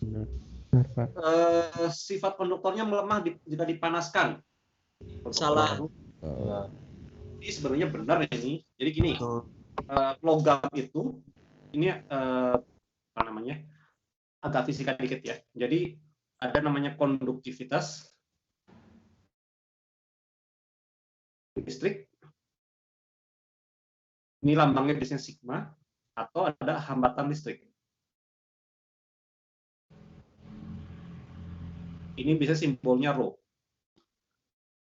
Benar, Pak. Sifat konduktornya melemah jika dipanaskan. Salah. Ini sebenarnya benar ini. Jadi gini, Betul. logam itu ini apa namanya? Agak fisika dikit ya. Jadi ada namanya konduktivitas listrik. Ini lambangnya biasanya sigma atau ada hambatan listrik. Ini bisa simbolnya rho.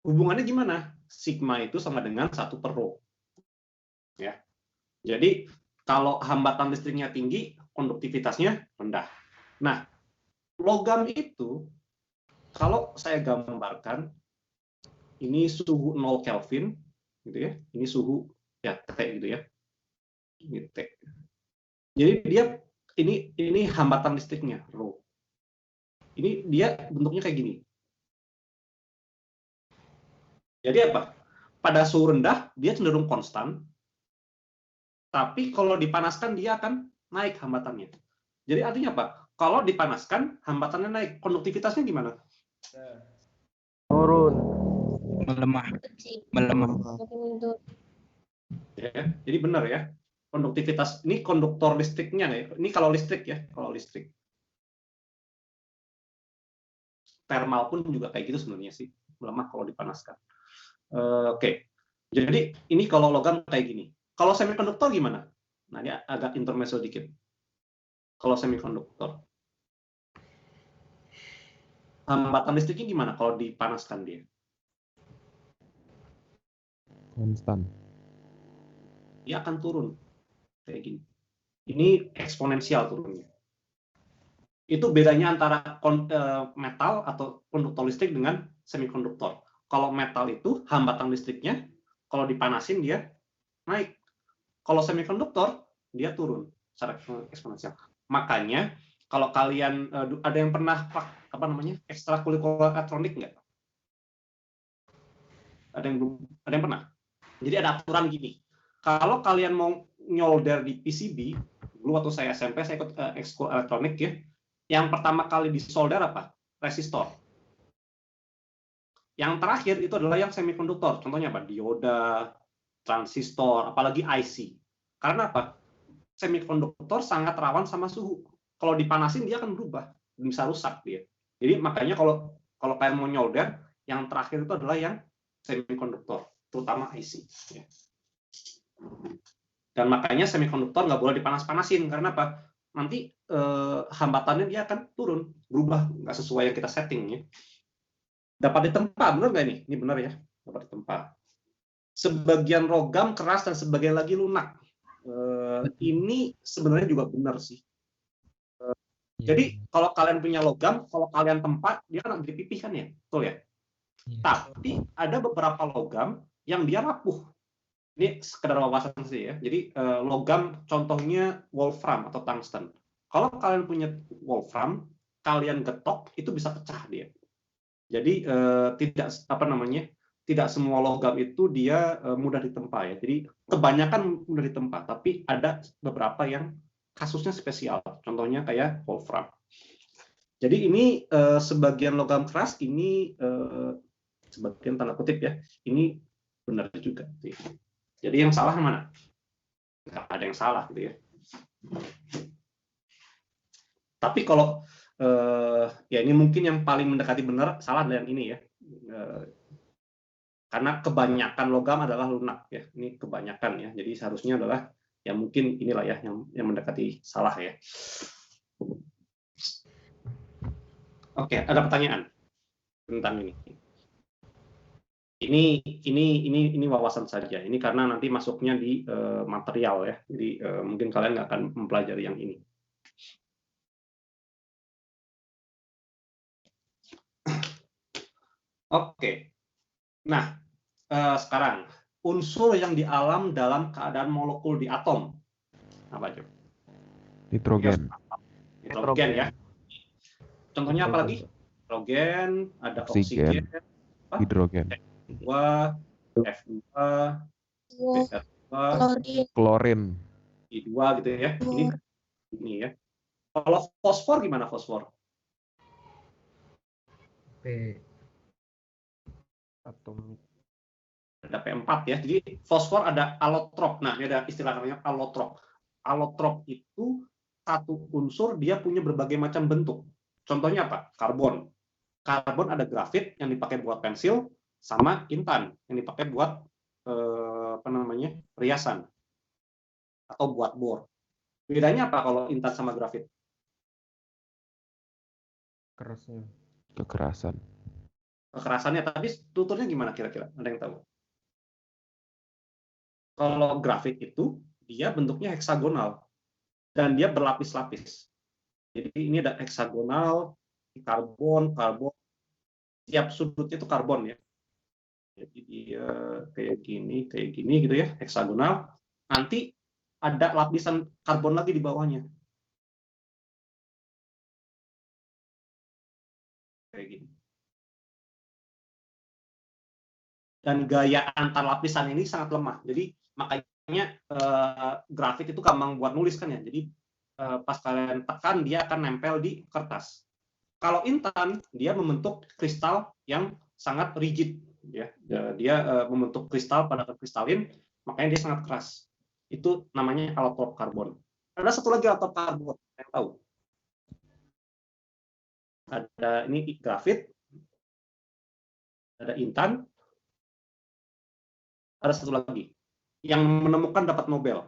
Hubungannya gimana? Sigma itu sama dengan 1/ρ. Ya. Jadi kalau hambatan listriknya tinggi, konduktivitasnya rendah. Nah, logam itu kalau saya gambarkan ini suhu 0 Kelvin gitu ya. Ini suhu ya T gitu ya. Ini T. Jadi dia ini hambatan listriknya rho. Ini dia bentuknya kayak gini. Jadi apa? Pada suhu rendah dia cenderung konstan. Tapi kalau dipanaskan dia akan naik hambatannya. Jadi artinya apa? Kalau dipanaskan hambatannya naik, konduktivitasnya gimana? Turun. Melemah. Kecil. Melemah. Ya, jadi benar ya. Konduktivitas ini konduktor listriknya nih. Ini kalau listrik ya, kalau listrik. Thermal pun juga kayak gitu sebenarnya sih, melemah kalau dipanaskan. Oke. Jadi ini kalau logam kayak gini. Kalau semikonduktor gimana? Nah, ini agak intermezzo dikit. Kalau semikonduktor. hambatan listriknya gimana kalau dipanaskan dia? Konstan. Dia akan turun kayak gini. Ini eksponensial turunnya. Itu bedanya antara metal atau konduktor listrik dengan semikonduktor. Kalau metal itu hambatan listriknya kalau dipanasin dia naik. Kalau semikonduktor dia turun secara eksponensial. Makanya kalau kalian ada yang pernah ekstrakurikuler elektronik nggak? Ada yang pernah? Jadi ada aturan gini. Kalau kalian mau nyolder di PCB, dulu waktu saya SMP saya ikut ekskul elektronik ya. Yang pertama kali disolder apa? Resistor. Yang terakhir itu adalah yang semikonduktor. Contohnya apa? Dioda, transistor, apalagi IC. Karena apa? Semikonduktor sangat rawan sama suhu. Kalau dipanasin dia akan berubah, bisa rusak dia. Jadi makanya kalau kalian mau nyolder, yang terakhir itu adalah yang semikonduktor, terutama IC. Dan makanya semikonduktor nggak boleh dipanas-panasin karena apa? Nanti hambatannya dia akan turun, berubah, nggak sesuai yang kita setting ya. Dapat ditempa, benar nggak ini? Ini benar ya, dapat ditempa. Sebagian logam keras dan sebagian lagi lunak. Ini sebenarnya juga benar sih. Jadi kalau kalian punya logam, kalau kalian tempa, dia kan jadi pipih kan ya, betul ya? Tapi ada beberapa logam yang dia rapuh. Ini sekedar wawasan sih ya. Jadi logam contohnya wolfram atau tungsten. Kalau kalian punya wolfram, kalian getok itu bisa pecah dia. Jadi tidak semua logam itu dia mudah ditempa ya. Jadi kebanyakan mudah ditempa, tapi ada beberapa yang kasusnya spesial. Contohnya kayak wolfram. Jadi ini sebagian logam keras ini sebagian tanda kutip ya. Ini benar juga. Jadi yang salah mana? Nggak ada yang salah gitu ya. Tapi kalau ya ini mungkin yang paling mendekati benar salah adalah yang ini ya. Karena kebanyakan logam adalah lunak ya. Ini kebanyakan ya. Jadi seharusnya adalah ya mungkin inilah ya yang mendekati salah ya. Oke, ada pertanyaan tentang ini. Ini wawasan saja. Ini karena nanti masuknya di material ya. Jadi mungkin kalian nggak akan mempelajari yang ini. Oke. Nah, sekarang unsur yang di alam dalam keadaan molekul di atom. Apa aja? Nitrogen. Nitrogen ya. Contohnya apa lagi? Nitrogen, ada oksigen, hidrogen, F2, BR2, klorin, I2 gitu ya. Ini ya. Kalau fosfor gimana fosfor? Atom. Ada P4 ya. Jadi fosfor ada alotrop. Nah, ini ada istilah namanya alotrop. Alotrop itu satu unsur dia punya berbagai macam bentuk. Contohnya apa? Karbon. Karbon ada grafit yang dipakai buat pensil sama intan yang dipakai buat riasan atau buat bor. Bedanya apa kalau intan sama grafit? Kerasnya. kekerasan, Kekerasannya, tapi strukturnya gimana kira-kira? Ada yang tahu? Kalau grafit itu dia bentuknya heksagonal dan dia berlapis-lapis. Jadi ini ada heksagonal, karbon, tiap sudutnya itu karbon ya. Jadi dia kayak gini gitu ya, heksagonal. Nanti ada lapisan karbon lagi di bawahnya. Kayak gini. Dan gaya antar lapisan ini sangat lemah. Jadi makanya grafit itu gampang buat nulis kan ya. Jadi pas kalian tekan dia akan nempel di kertas. Kalau intan dia membentuk kristal yang sangat rigid ya. Dia membentuk kristal pada kristalin, makanya dia sangat keras. Itu namanya alotrop karbon. Ada satu lagi alotrop karbon, yang tahu? Ada ini grafit, ada intan, ada satu lagi yang menemukan dapat Nobel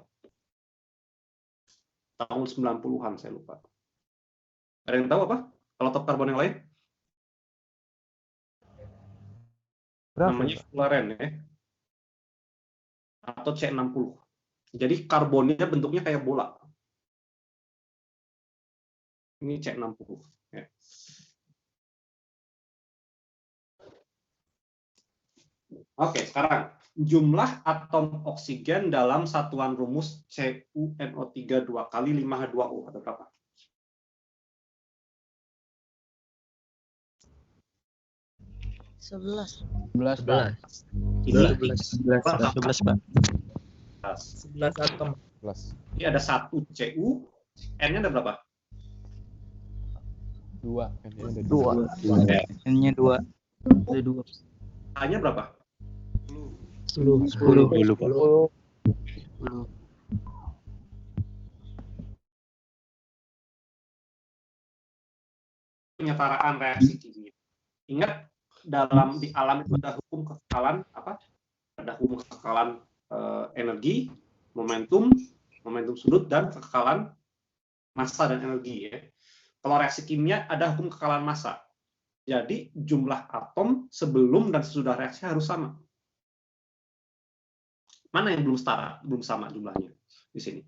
tahun 90-an saya lupa. Ada yang tahu apa? Alotrop karbon yang lain? Berapa? namanya Pak? fularen ya, atau C60. Jadi karbonnya bentuknya kayak bola. Ini C60 ya. Oke, sekarang jumlah atom oksigen dalam satuan rumus CuNO3 2 kali 5H2O ada berapa? Sebelas. 11, Pak. Ini 11 Pak. 11 atom. Plus ini ada 1 Cu, N-nya ada berapa? 2. N-nya ada 2. 2. N-nya 2. Ada 2. A-nya berapa? 10. 10. 10. Penyetaraan reaksi kimia. Ingat di alam itu ada hukum kekekalan apa? Ada hukum kekekalan energi, momentum sudut dan kekekalan massa dan energi ya. Kalau reaksi kimia ada hukum kekekalan massa. Jadi jumlah atom sebelum dan sesudah reaksi harus sama. Mana yang belum setara, belum sama jumlahnya di sini?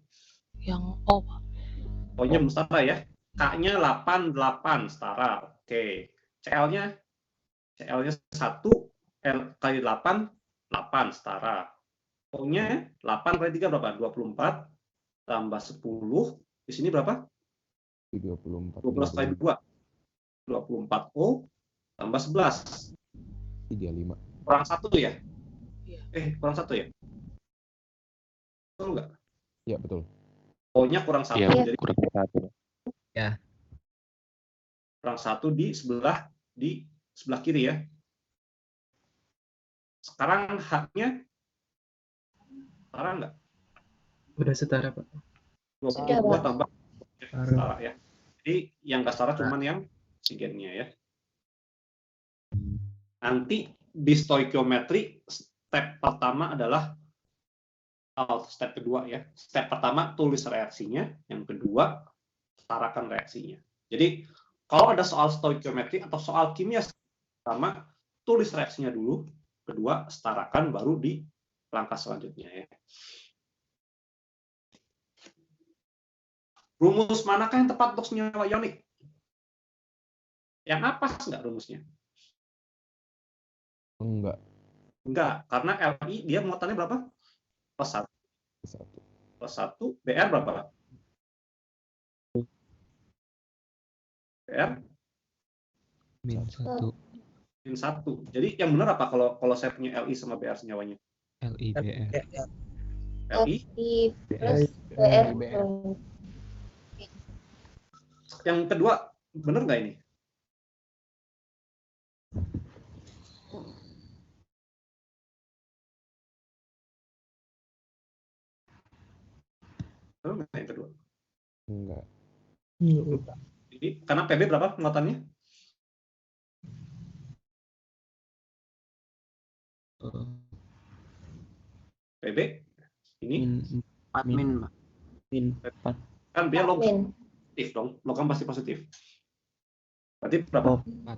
Yang O, Pak. O-nya belum setara ya. K-nya 88 setara. Oke. Cl-nya 1 L kali 8 setara. O-nya 8 kali 3 berapa? 24 tambah 10. Di sini berapa? 34. 12 kali 2. 24 O tambah 11. 35. Kurang 1 ya? Iya. Kurang 1 ya? Betul nggak? Ya, betul. O-nya kurang 1. Iya, Jadi kurang 1. kurang 1 di sebelah kiri ya. Sekarang H-nya setara nggak? Udah setara, Pak. 22 Sudah, Pak. tambah setara ya. Jadi yang nggak setara cuman yang oksigennya ya. Nanti di stoikiometri step pertama adalah step kedua ya. Step pertama tulis reaksinya, yang kedua setarakan reaksinya. Jadi kalau ada soal stoikiometri atau soal kimia pertama tulis reaksinya dulu, kedua setarakan baru di langkah selanjutnya ya. Rumus manakah yang tepat untuk senyawa ionik? Yang apa nggak rumusnya? Enggak. Enggak, karena Li dia muatannya berapa? Plus 1. 1. Plus 1, Br berapa? Br Min 1. min 1. Jadi yang benar apa kalau saya punya Li sama Br senyawanya? LIBR. Li I plus BR. yang kedua benar nggak ini? Benar nggak yang kedua? Enggak. Jadi karena PB berapa muatannya? PB ini Min, Pak. Min 4. kan dia logam Min. positif dong, logam pasti positif. Berarti berapa? 4.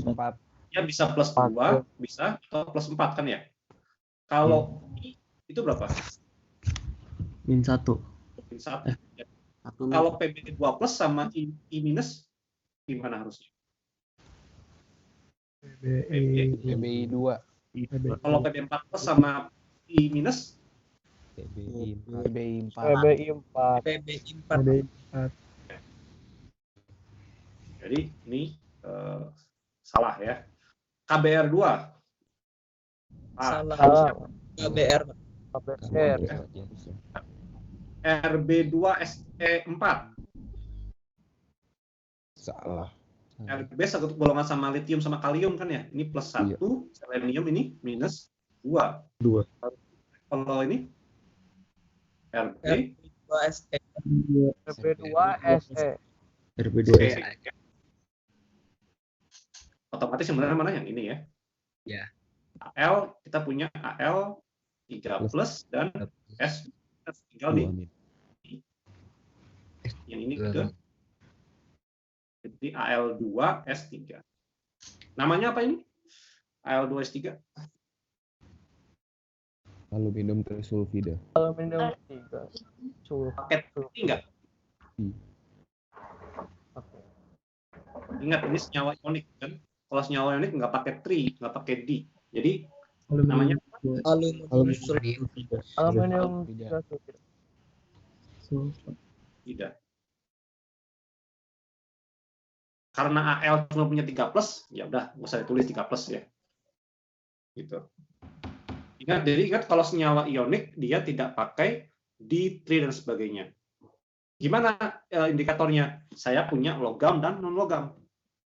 4. Ya bisa plus 2, bisa atau plus 4 kan ya? Kalau I itu berapa? Min 1. Min 1. Kalau PB 2 plus sama I minus gimana harusnya? PBI 2. Kalau PB 4 plus sama I minus PBI 4. PBI 4. PBI 4. PBI 4. PBI 4. jadi ini salah ya. KBR 2. Salah. Salah. KBR, Pak. KBR. RB2 SE4. Salah. RB satu golongan sama litium sama kalium kan ya? Ini plus 1, selenium ini minus 2. 2. Kalau ini RB RB2 SE. RB2 SE. RB2 SE. Otomatis yang benar mana yang ini ya? Ya. Al kita punya Al 3 plus dan S tinggal di yang ini ke. Jadi Al2 S3. Namanya apa ini? Al2S3. Aluminium trisulfida. Aluminium 3. Pakai tri nggak? Ingat ini senyawa ionik kan? Kalau senyawa ionik nggak pakai tri, nggak pakai di. Jadi namanya Aluminium Aluminium 3 tidak. Karena Al cuma punya 3+, ya udah nggak usah ditulis 3+ ya. Gitu. Ingat kalau senyawa ionik dia tidak pakai di tri dan sebagainya. Gimana indikatornya? Saya punya logam dan non logam.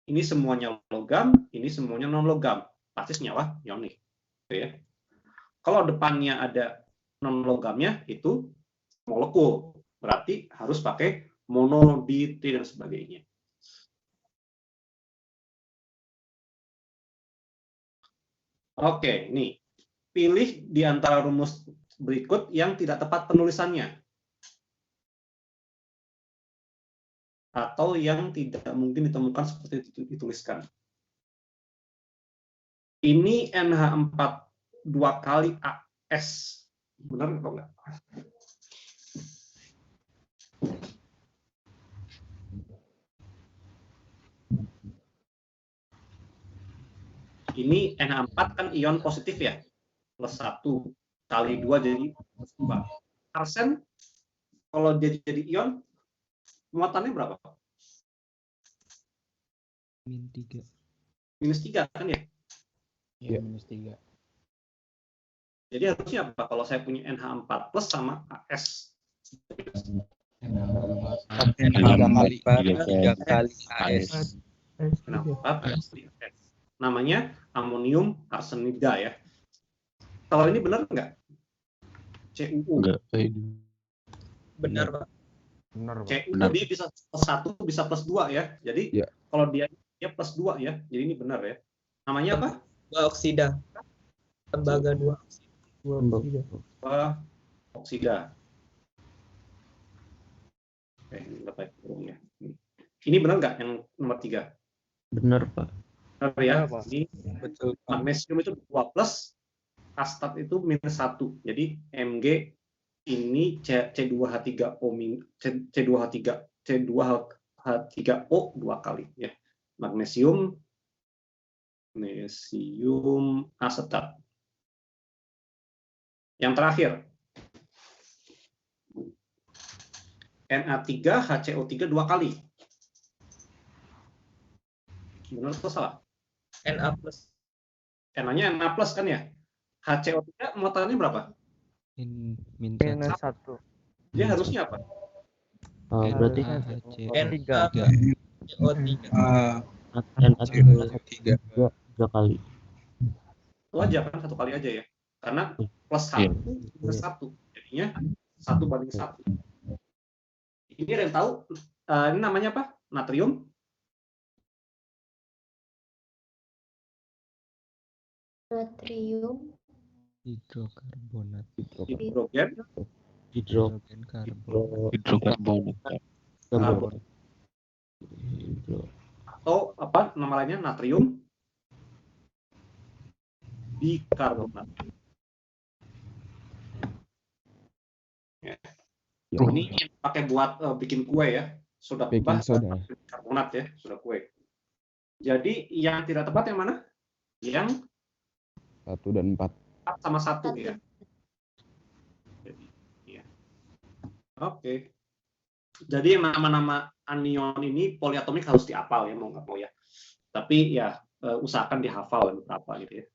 Ini semuanya logam, ini semuanya non logam. Pasti senyawa ionik. Gitu ya. Kalau depannya ada non logamnya itu molekul. Berarti harus pakai mono, di, tri dan sebagainya. Oke, nih. Pilih di antara rumus berikut yang tidak tepat penulisannya. Atau yang tidak mungkin ditemukan seperti itu dituliskan. Ini NH4 2 kali AS. Benar atau enggak? Ini NH4 kan ion positif ya. +1 kali 2 jadi +2. Arsen kalau dia jadi ion muatannya berapa? -3. -3 kan ya? Iya, -3. Jadi harusnya apa? Kalau saya punya NH4 plus sama AS. tiga kali AS. Kenapa? Namanya amonium arsenida ya. Kalau ini benar nggak? CuO. Enggak. Benar, Pak. Benar, Pak. CuO dia bisa +1 bisa +2 ya. Jadi Ya. kalau dia +2 ya. Jadi ini benar ya. Namanya apa? 2 oksida. Tembaga 2 oksida. Ini letak ya. Ini benar nggak yang nomor 3? Benar, Pak. Benar ya. Benar, Pak. Ini betul, Pak. magnesium itu 2+, astat itu -1. Jadi Mg ini C2H3O C2H3O 2 kali ya. Magnesium asetat. Yang terakhir Na3HCO3 2 kali. Benar atau salah? Na+. Na-nya Na+ kan ya? HCO3 muatannya berapa? -1. Dia harusnya apa? Berarti Na3. NH3 3 kali. Itu aja kan, 1 kali aja ya. Karena +1 -1. Jadinya 1/1. Ini ada yang tahu? Ini namanya apa? Natrium? Natrium Hidrokarbonat. Hidrogen Hidrokarbonat. atau apa nama lainnya? Natrium bikarbonat. Ya. Ini pakai buat bikin kue ya. Sudah Baking soda. karbonat ya, sudah kue. Jadi yang tidak tepat yang mana? Yang 1 dan 4. 4 sama 1 ya. Jadi, ya. Oke. Jadi nama-nama anion ini poliatomik harus dihafal ya, mau nggak mau ya. Tapi ya usahakan dihafal beberapa gitu ya.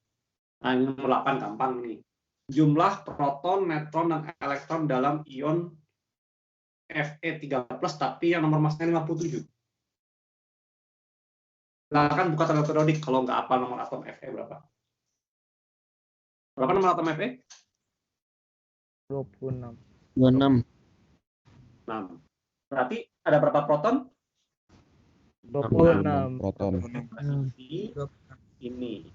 Nah, ini nomor 8 gampang nih. Jumlah proton, neutron, dan elektron dalam ion Fe3+, tapi yang nomor masnya 57. Silakan buka tabel periodik kalau nggak apa nomor atom Fe berapa. Berapa nomor atom Fe? 26. 26. 6. Berarti ada berapa proton? 26. Proton. Ini.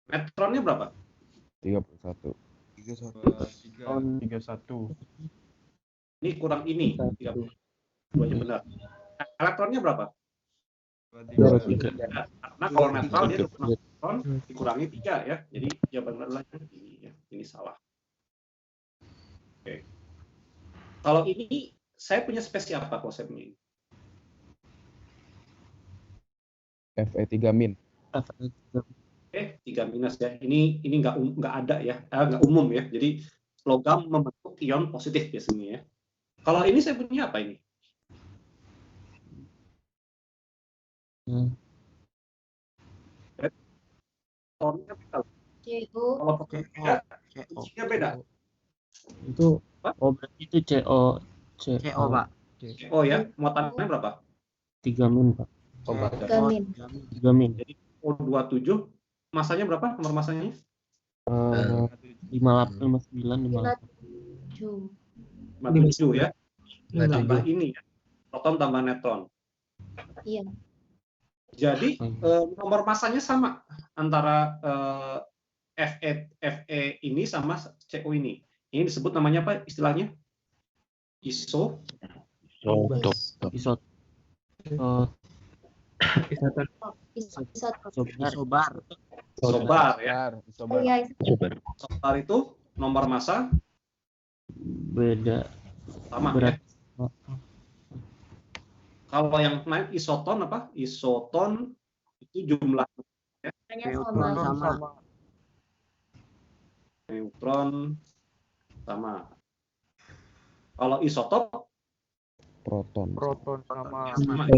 Neutronnya berapa? 31. 31. Ini kurang ini. 32 aja benar. Elektronnya berapa? 23. Karena kalau netral dia 26 proton dikurangi 3 ya. Jadi jawaban adalah yang ini ya. Ini salah. Oke. Kalau ini saya punya spesies apa konsepnya ini? Fe3 min. Oke, 3 minus ya. Ini nggak ada ya, nggak umum ya. Jadi logam membentuk ion positif biasanya ya. Kalau ini saya punya apa ini? Tonnya beda. CO. Kalau pakai beda, fungsinya beda. Itu berarti itu CO Pak. Oh ya, muatannya berapa? 3 min, Pak. Gamin. 3 min. Jadi O27 masanya berapa? Nomor masanya? 5859 57. 57 ya. Tambah ini ya. Proton tambah neutron. Iya. Jadi nomor masanya sama antara Fe ini sama CO ini. Ini disebut namanya apa istilahnya? Isotop. Isobar. Isobar ya. Iya. Isobar itu nomor massa Beda. sama Berat. ya. Kalau yang lain isoton apa? Isoton itu jumlah Hanya sama. neutron sama. Kalau isotop Proton. sama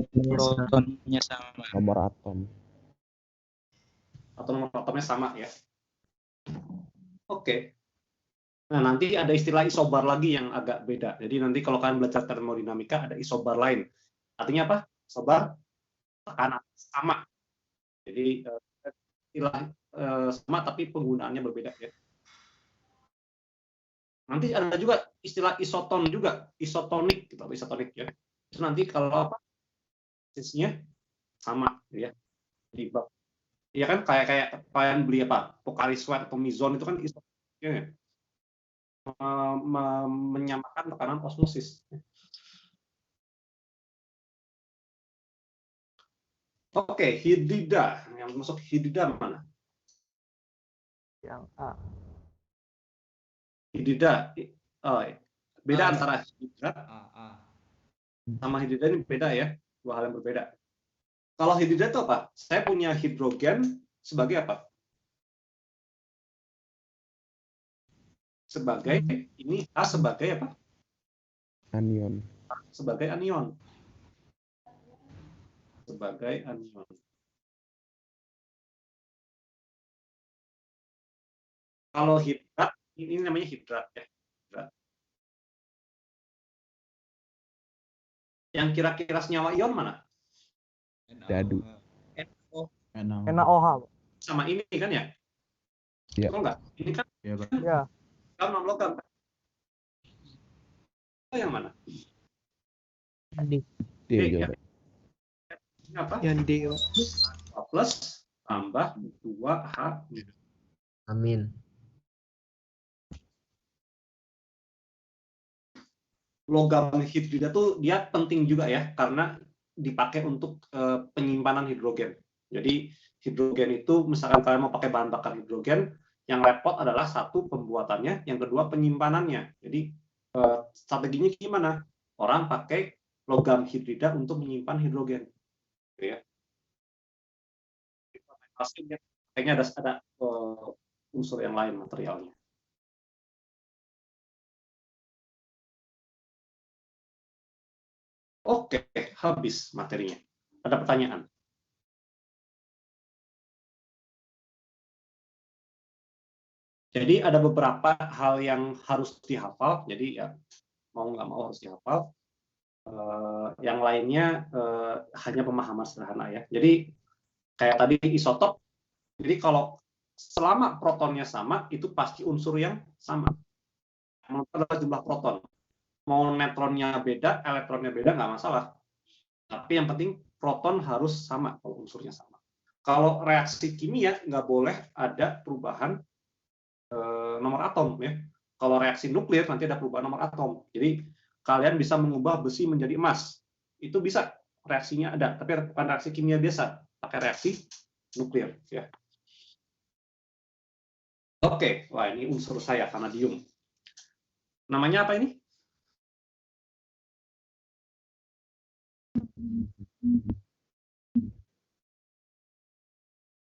Protonnya sama. Nomor atom. atau nomor atomnya sama ya. Oke. Nah, nanti ada istilah isobar lagi yang agak beda. Jadi nanti kalau kalian belajar termodinamika ada isobar lain. Artinya apa? Isobar tekanan sama. Jadi istilah sama tapi penggunaannya berbeda ya. Nanti ada juga istilah isoton juga, isotonik gitu, isotonik ya. Itu nanti kalau apa? Sisinya sama ya. Di bab. Ya kan kayak kalian beli apa? Pocari Sweat atau Mizon itu kan isotonik ya. Menyamakan tekanan osmosis. Oke, hidrida. Yang masuk hidrida mana? yang A. Hidrida. Beda antara hidrat sama hidrida ini beda ya. Dua hal yang berbeda. Kalau hidrida itu apa? Saya punya hidrogen sebagai apa? Sebagai ini A sebagai apa? Anion. Sebagai anion. Sebagai anion. Kalau hidrat, ini namanya hidrat ya. Hidrat. Yang kira-kira senyawa ion mana? Dadu. NaOH. Sama ini kan ya? Iya. Oh enggak? Ini kan Ya. logam logam. Oh, yang mana? D ya. jawaban. Apa? Yang D. Plus tambah 2H. Amin. Logam hidrida tuh dia penting juga ya karena dipakai untuk penyimpanan hidrogen. Jadi hidrogen itu misalkan kalian mau pakai bahan bakar hidrogen, yang repot adalah satu pembuatannya, yang kedua penyimpanannya. Jadi strateginya gimana? Orang pakai logam hidrida untuk menyimpan hidrogen. Gitu ya. Kayaknya ada unsur yang lain materialnya. Oke, habis materinya. Ada pertanyaan? Jadi ada beberapa hal yang harus dihafal. Jadi ya mau nggak mau harus dihafal. Yang lainnya hanya pemahaman sederhana ya. Jadi kayak tadi isotop. Jadi kalau selama protonnya sama, itu pasti unsur yang sama. Yang adalah jumlah proton. Mau neutronnya beda, elektronnya beda, nggak masalah. Tapi yang penting proton harus sama kalau unsurnya sama. Kalau reaksi kimia nggak boleh ada perubahan nomor atom ya. Kalau reaksi nuklir nanti ada perubahan nomor atom. Jadi kalian bisa mengubah besi menjadi emas. Itu bisa reaksinya ada, tapi bukan reaksi kimia biasa, pakai reaksi nuklir ya. Oke, wah ini unsur saya vanadium. Namanya apa ini?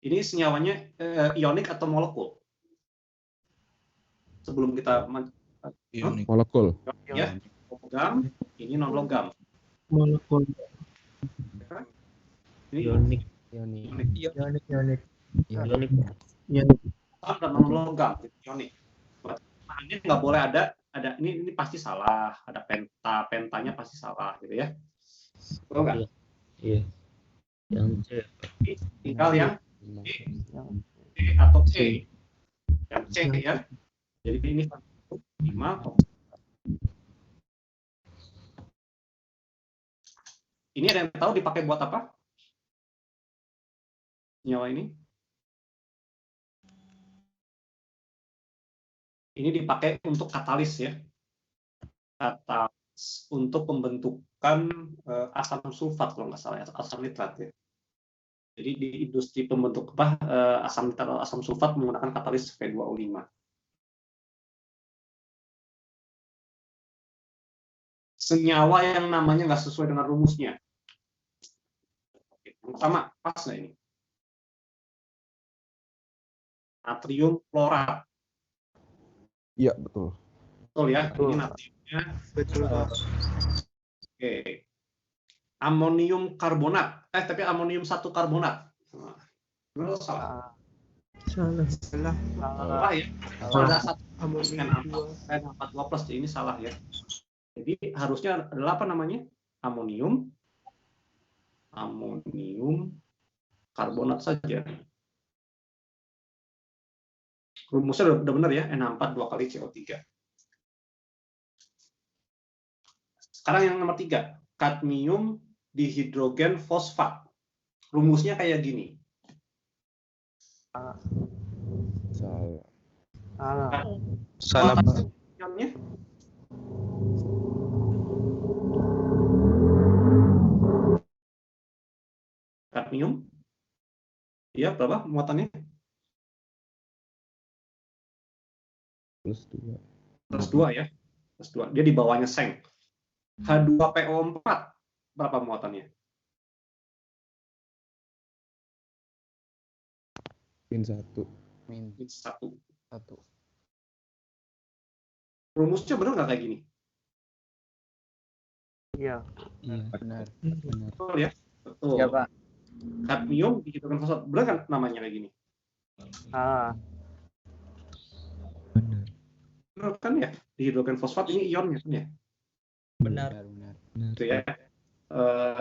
Ini senyawanya ionik atau molekul? Sebelum kita Molekul. ya, logam, ini non logam. Molekul Ini Ionik. ionik. dan non logam, ionik. Nah, ini nggak boleh ada ini pasti salah, ada pentanya pasti salah gitu ya. Betul nggak? Iya. Yang C. Tinggal yang Yang E atau C. Yang C ya. Jadi ini 5. Ini ada yang tahu dipakai buat apa? Senyawa ini? Ini dipakai untuk katalis ya. Katalis untuk pembentukan asam sulfat kalau nggak salah, asam nitrat ya. Jadi di industri pembentuk asam nitrat atau asam sulfat menggunakan katalis V2O5. Senyawa yang namanya nggak sesuai dengan rumusnya. Yang pertama, pas nggak ini? Natrium klorat. Iya, betul. Betul ya, Betul. ini natriumnya. Betul. Oke. Amonium karbonat. Tapi amonium 1 karbonat. Benar atau salah? Salah. Salah ya. Ada satu N4 plus, ini salah ya. Jadi harusnya adalah apa namanya? Amonium karbonat saja. Rumusnya udah benar ya, NH4 2 kali CO3. Sekarang yang nomor 3, kadmium dihidrogen fosfat. Rumusnya kayak gini. Salah. Salah, Pak. Ionnya kadmium. Iya, berapa muatannya? Plus 2. Plus 2 ya. Plus 2. Dia di bawahnya seng. H2PO4 berapa muatannya? Min 1. min 1. 1. Rumusnya benar nggak kayak gini? Iya, Iya, benar. benar. Betul ya? Betul. Iya, Pak. Kadmium dihidrogen fosfat. Benar kan namanya kayak gini? Benar. Benar kan ya? Dihidrogen fosfat ini ionnya kan ya? Benar. Benar. Itu ya.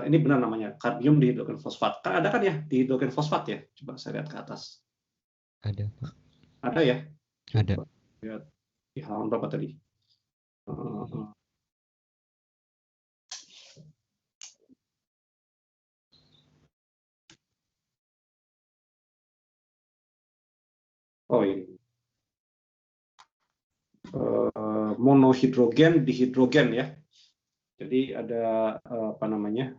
Ini benar namanya, kadmium dihidrogen fosfat. Kan ada kan ya dihidrogen fosfat ya? Coba saya lihat ke atas. Ada, Pak. Ada ya? Ada. Lihat di halaman berapa tadi? Oh ini. Monohidrogen, dihidrogen ya. Jadi ada apa namanya?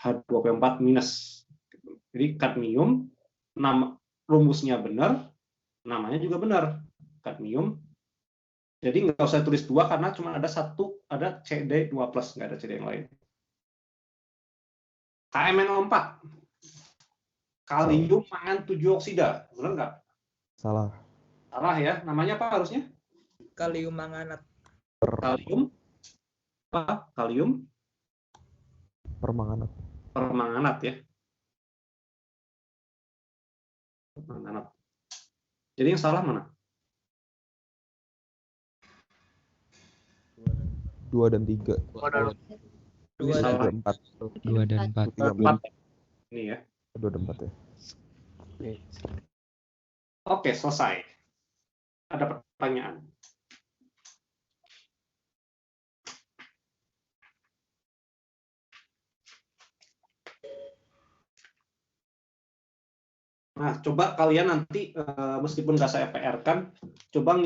H2PO4 minus. Jadi kadmium, rumusnya benar, namanya juga benar, kadmium. Jadi nggak usah tulis 2 karena cuma ada CD2+, nggak ada CD yang lain. KMNO4, kalium mangan 7 oksida, benar nggak? Salah. Salah ya, namanya apa harusnya? Kalium manganat. Kalium apa? Kalium Permanganat. permanganat ya. Permanganat. Jadi yang salah mana? 2 dan 3. 2 salah. 4. 2 dan 4. 4. Ini ya. 2 dan 4 ya. Oke, selesai. Ada pertanyaan? Nah, coba kalian nanti, meskipun nggak saya PR kan, coba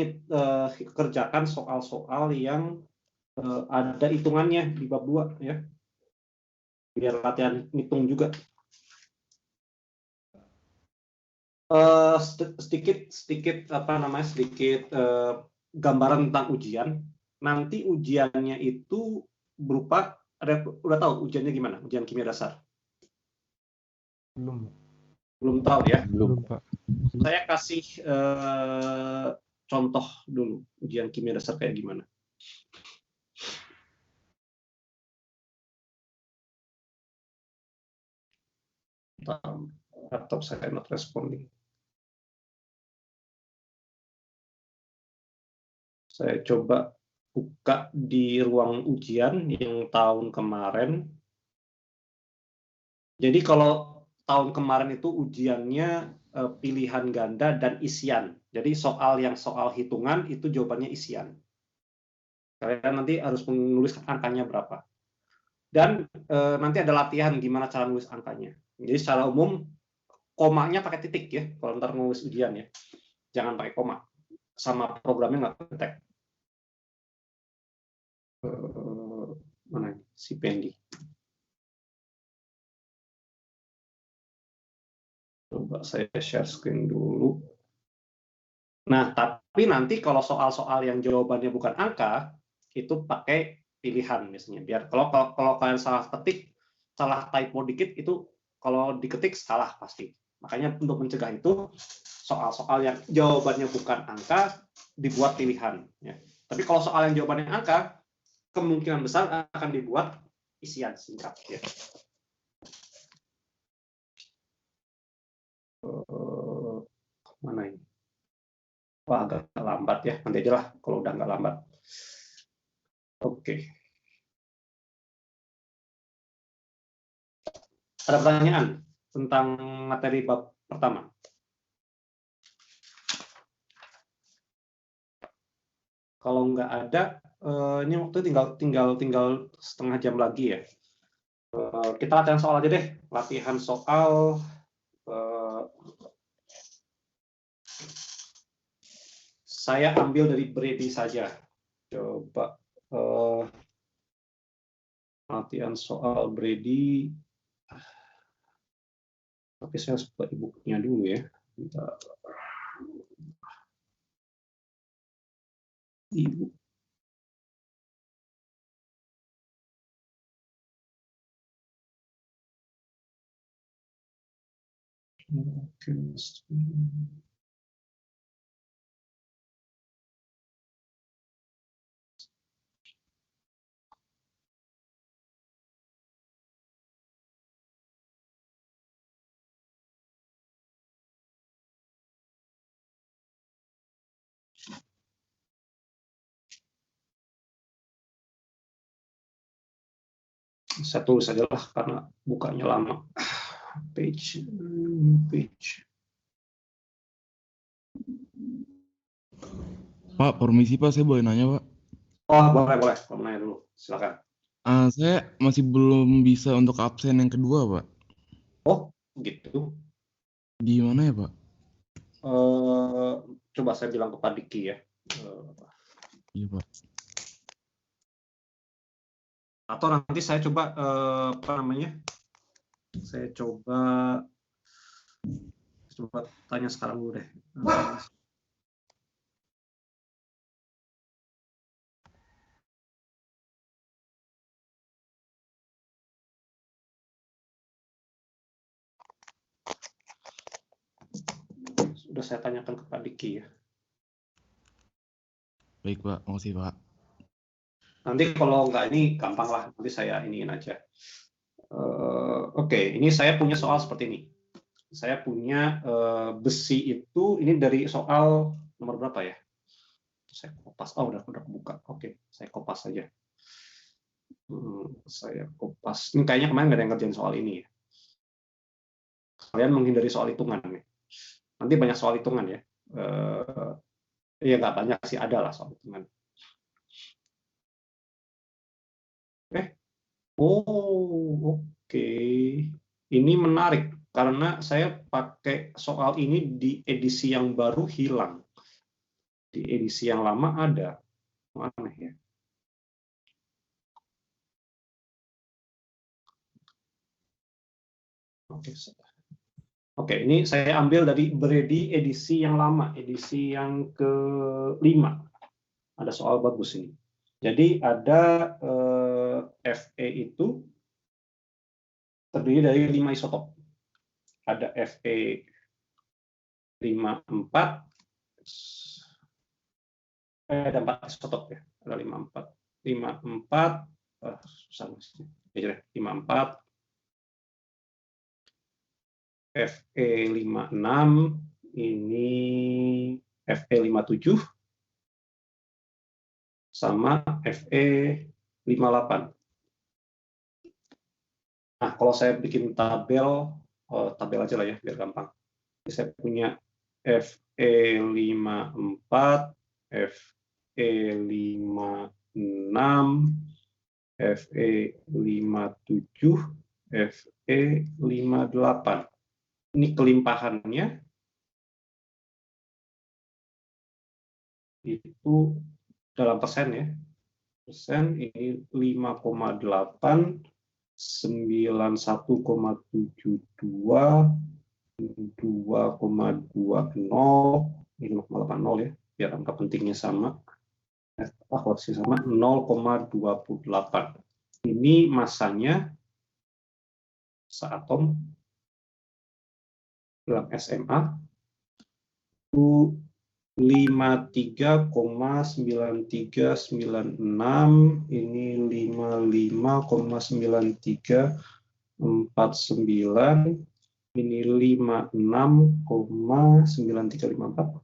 kerjakan soal-soal yang ada hitungannya di bab 2 ya. Biar latihan ngitung juga. Sedikit gambaran tentang ujian. Nanti ujiannya itu berupa, udah tahu ujiannya gimana? Ujian kimia dasar? Belum tahu ya? Belum, Pak. Saya kasih contoh dulu ujian kimia dasar kayak gimana. Laptop saya not responding. Saya coba buka di ruang ujian yang tahun kemarin. Jadi kalau tahun kemarin itu ujiannya pilihan ganda dan isian. Jadi soal hitungan itu jawabannya isian. Kalian nanti harus menulis angkanya berapa. Dan nanti ada latihan gimana cara nulis angkanya. Jadi secara umum komanya pakai titik ya kalau ntar nulis ujian ya. Jangan pakai koma. Sama programnya nggak ketek. Mana si Pendi? Coba saya share screen dulu. Nah, tapi nanti kalau soal-soal yang jawabannya bukan angka, itu pakai pilihan misalnya. Biar kalau kalian salah ketik, salah typo dikit itu kalau diketik salah pasti. Makanya untuk mencegah itu soal-soal yang jawabannya bukan angka dibuat pilihan. Ya. Tapi kalau soal yang jawabannya angka, kemungkinan besar akan dibuat isian singkat. Ya. Mana ini? Wah, agak lambat ya. Nanti aja lah kalau udah nggak lambat. Oke. Ada pertanyaan tentang materi bab pertama? Kalau nggak ada, ini waktu tinggal setengah jam lagi ya. Kita latihan soal aja deh. Latihan soal saya ambil dari Brady saja. Coba latihan soal Brady. Tapi saya harus buka e-booknya dulu ya. E-book. Saya tulis saja lah karena bukanya lama. Page. Pak, permisi Pak, saya boleh nanya Pak? Oh, boleh. Mau nanya dulu, silakan. Saya masih belum bisa untuk absen yang kedua Pak. Oh, gitu. Di mana ya Pak? Coba saya bilang ke Pak Diki ya. Iya Pak. Atau nanti saya coba saya coba tanya sekarang dulu deh. Sudah saya tanyakan ke Pak Diki ya. Baik Pak, makasih Pak. Nanti kalau nggak ini gampang lah, nanti saya iniin aja. Oke, ini saya punya soal seperti ini. Saya punya besi itu, ini dari soal nomor berapa ya? Saya kopas, udah kebuka. Oke, saya kopas saja. Saya kopas. Ini kayaknya kemarin nggak ada yang ngerjain soal ini ya. Kalian menghindari soal hitungan ya. Nanti banyak soal hitungan ya. Ya nggak banyak sih, ada lah soal hitungan. Oke. Ini menarik karena saya pakai soal ini di edisi yang baru hilang. Di edisi yang lama ada. Aneh ya. Oke. Oke, ini saya ambil dari Brady edisi yang lama, edisi yang ke-5. Ada soal bagus ini. Jadi ada Fe itu terdiri dari 5 isotop. Ada Fe 54, ada 4 isotop ya. Ada 54, susah masih. 54, Fe56, ini Fe57, sama Fe58. Nah, kalau saya bikin tabel aja lah ya, biar gampang. Jadi saya punya Fe54, Fe56, Fe57, Fe58. Ini kelimpahannya itu dalam persen ya. Persen ini 5,8, 91,72, 2,20, ini 5,80 ya, biar angka pentingnya sama. Koreksi sama 0,28. Ini masanya seatom dalam SMA itu 53,9396, ini 55,9349, ini 56,9354.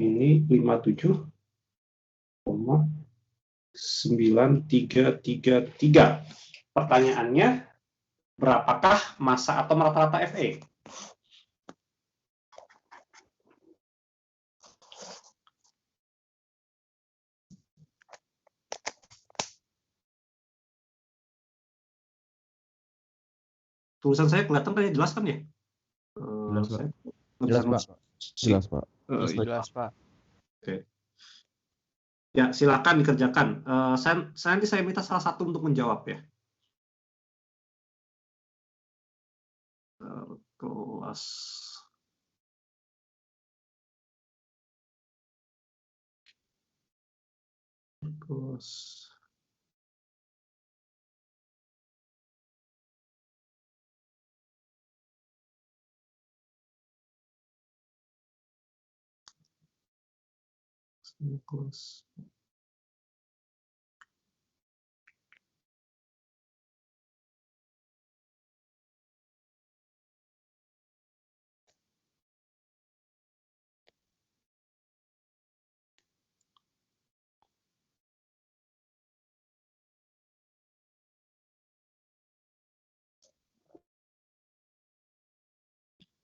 Ini 57,9333. Pertanyaannya, berapakah massa atom rata-rata Fe? Tulisan saya kelihatan kan ya, jelas kan ya? Jelas, Pak. Jelas, Pak. Jelas, Pak. Jelas, Pak. Oke. Ya, silakan dikerjakan. Nanti saya minta salah satu untuk menjawab ya. Kelas.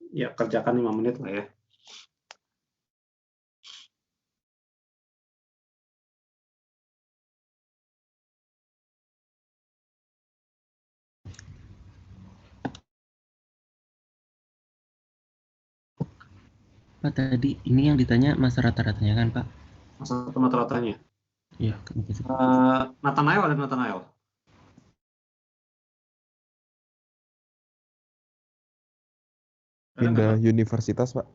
Ya, kerjakan 5 menit lah ya. Pak, tadi ini yang ditanya masa rata-ratanya kan, Pak? Masa rata-ratanya. Iya. Nathanael ada Nathanael. Pindah universitas, Pak.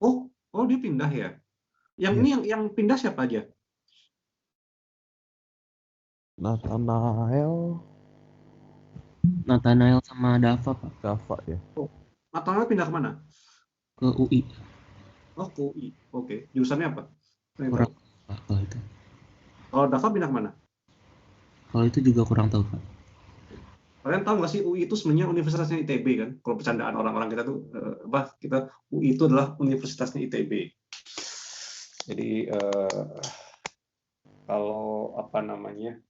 Oh, dia pindah ya. Yang ini yang pindah siapa aja? Nathanael sama Dava, Pak. Dava ya. Nathanael pindah kemana? Ke UI. Oh, ke UI. Oke. Jurusannya apa? Kurang Pak, kalau itu. Kalau Dava pindah kemana? Kalau itu juga kurang tahu, Pak. Kalian tahu nggak sih UI itu sebenarnya universitasnya ITB kan? Kalau bercandaan orang-orang kita tuh, UI itu adalah universitasnya ITB. Jadi kalau apa namanya,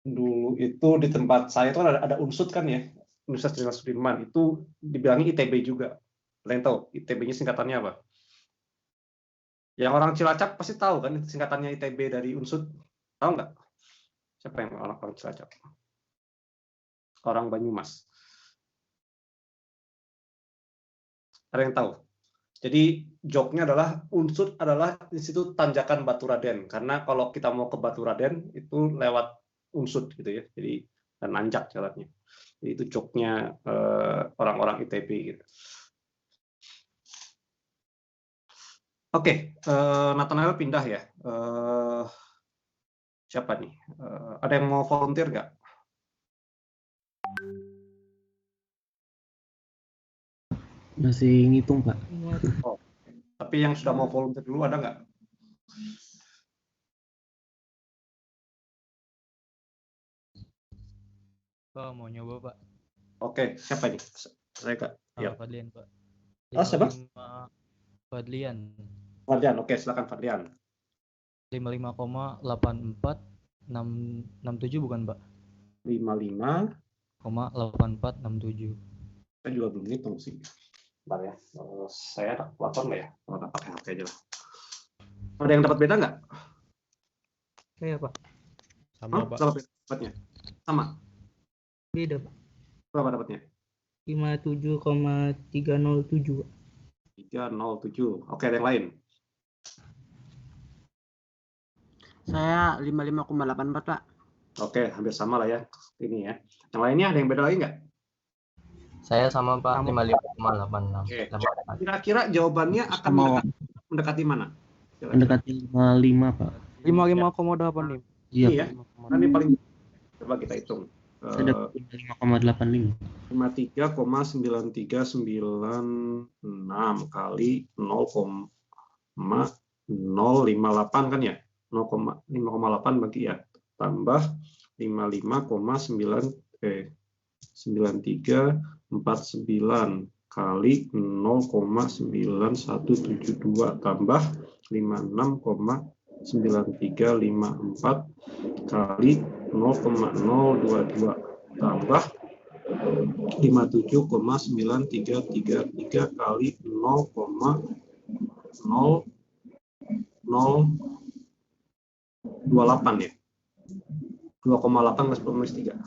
dulu itu di tempat saya itu ada unsud kan ya, Universitas Jenderal Sudirman itu dibilangnya ITB juga. Kalian tahu ITB-nya singkatannya apa? Yang orang Cilacap pasti tahu kan singkatannya ITB dari unsud. Tahu nggak? Siapa yang orang Cilacap? Orang Banyumas. Ada yang tahu? Jadi joknya adalah unsud adalah Institut Tanjakan Baturaden, karena kalau kita mau ke Baturaden itu lewat unsud gitu ya. Jadi dan nanjak jalannya. Jadi itu joknya orang-orang ITB gitu. Oke, Nathanael pindah ya. Siapa nih? Ada yang mau volunteer nggak? Masih ngitung, Pak. Oh, tapi yang sudah mau volunteer dulu ada nggak? Pak, mau nyoba, Pak. Oke, siapa ini? Saya Kak. Ya. Fadlian, Pak. Siapa? Fadlian. Fadlian, oke, silakan Fadlian. 55,84667 bukan, Pak? 55,8467. 85,8467. Saya juga belum ngitung sih. Bentar ya. Saya ada kalkulator nggak ya? Kalau nggak pakai HP aja lah. Ada yang dapat beda nggak? Saya Pak. Sama, Pak. Berapa dapatnya? Sama. Beda Pak. Berapa dapatnya? 57,307. 307. Oke, ada yang lain? Saya 55,84 Pak. Oke, hampir sama lah ya. Ini ya. Yang lainnya ada yang beda lagi nggak? Saya sama, Pak. 55,86. Oke. Kira-kira jawabannya akan mendekati mana? Kira-kira. Mendekati 55, Pak. 55,85. Iya, Iya. Nanti paling coba kita hitung. saya dapat 55,85. 53,9396 kali 0,058 kan ya? 0,5,8 bagi ya. Tambah 9349 kali 0,9172 tambah 56,9354 kali 0,022 tambah 57,9333 kali 0,0028 ya. 2,8 plus 3.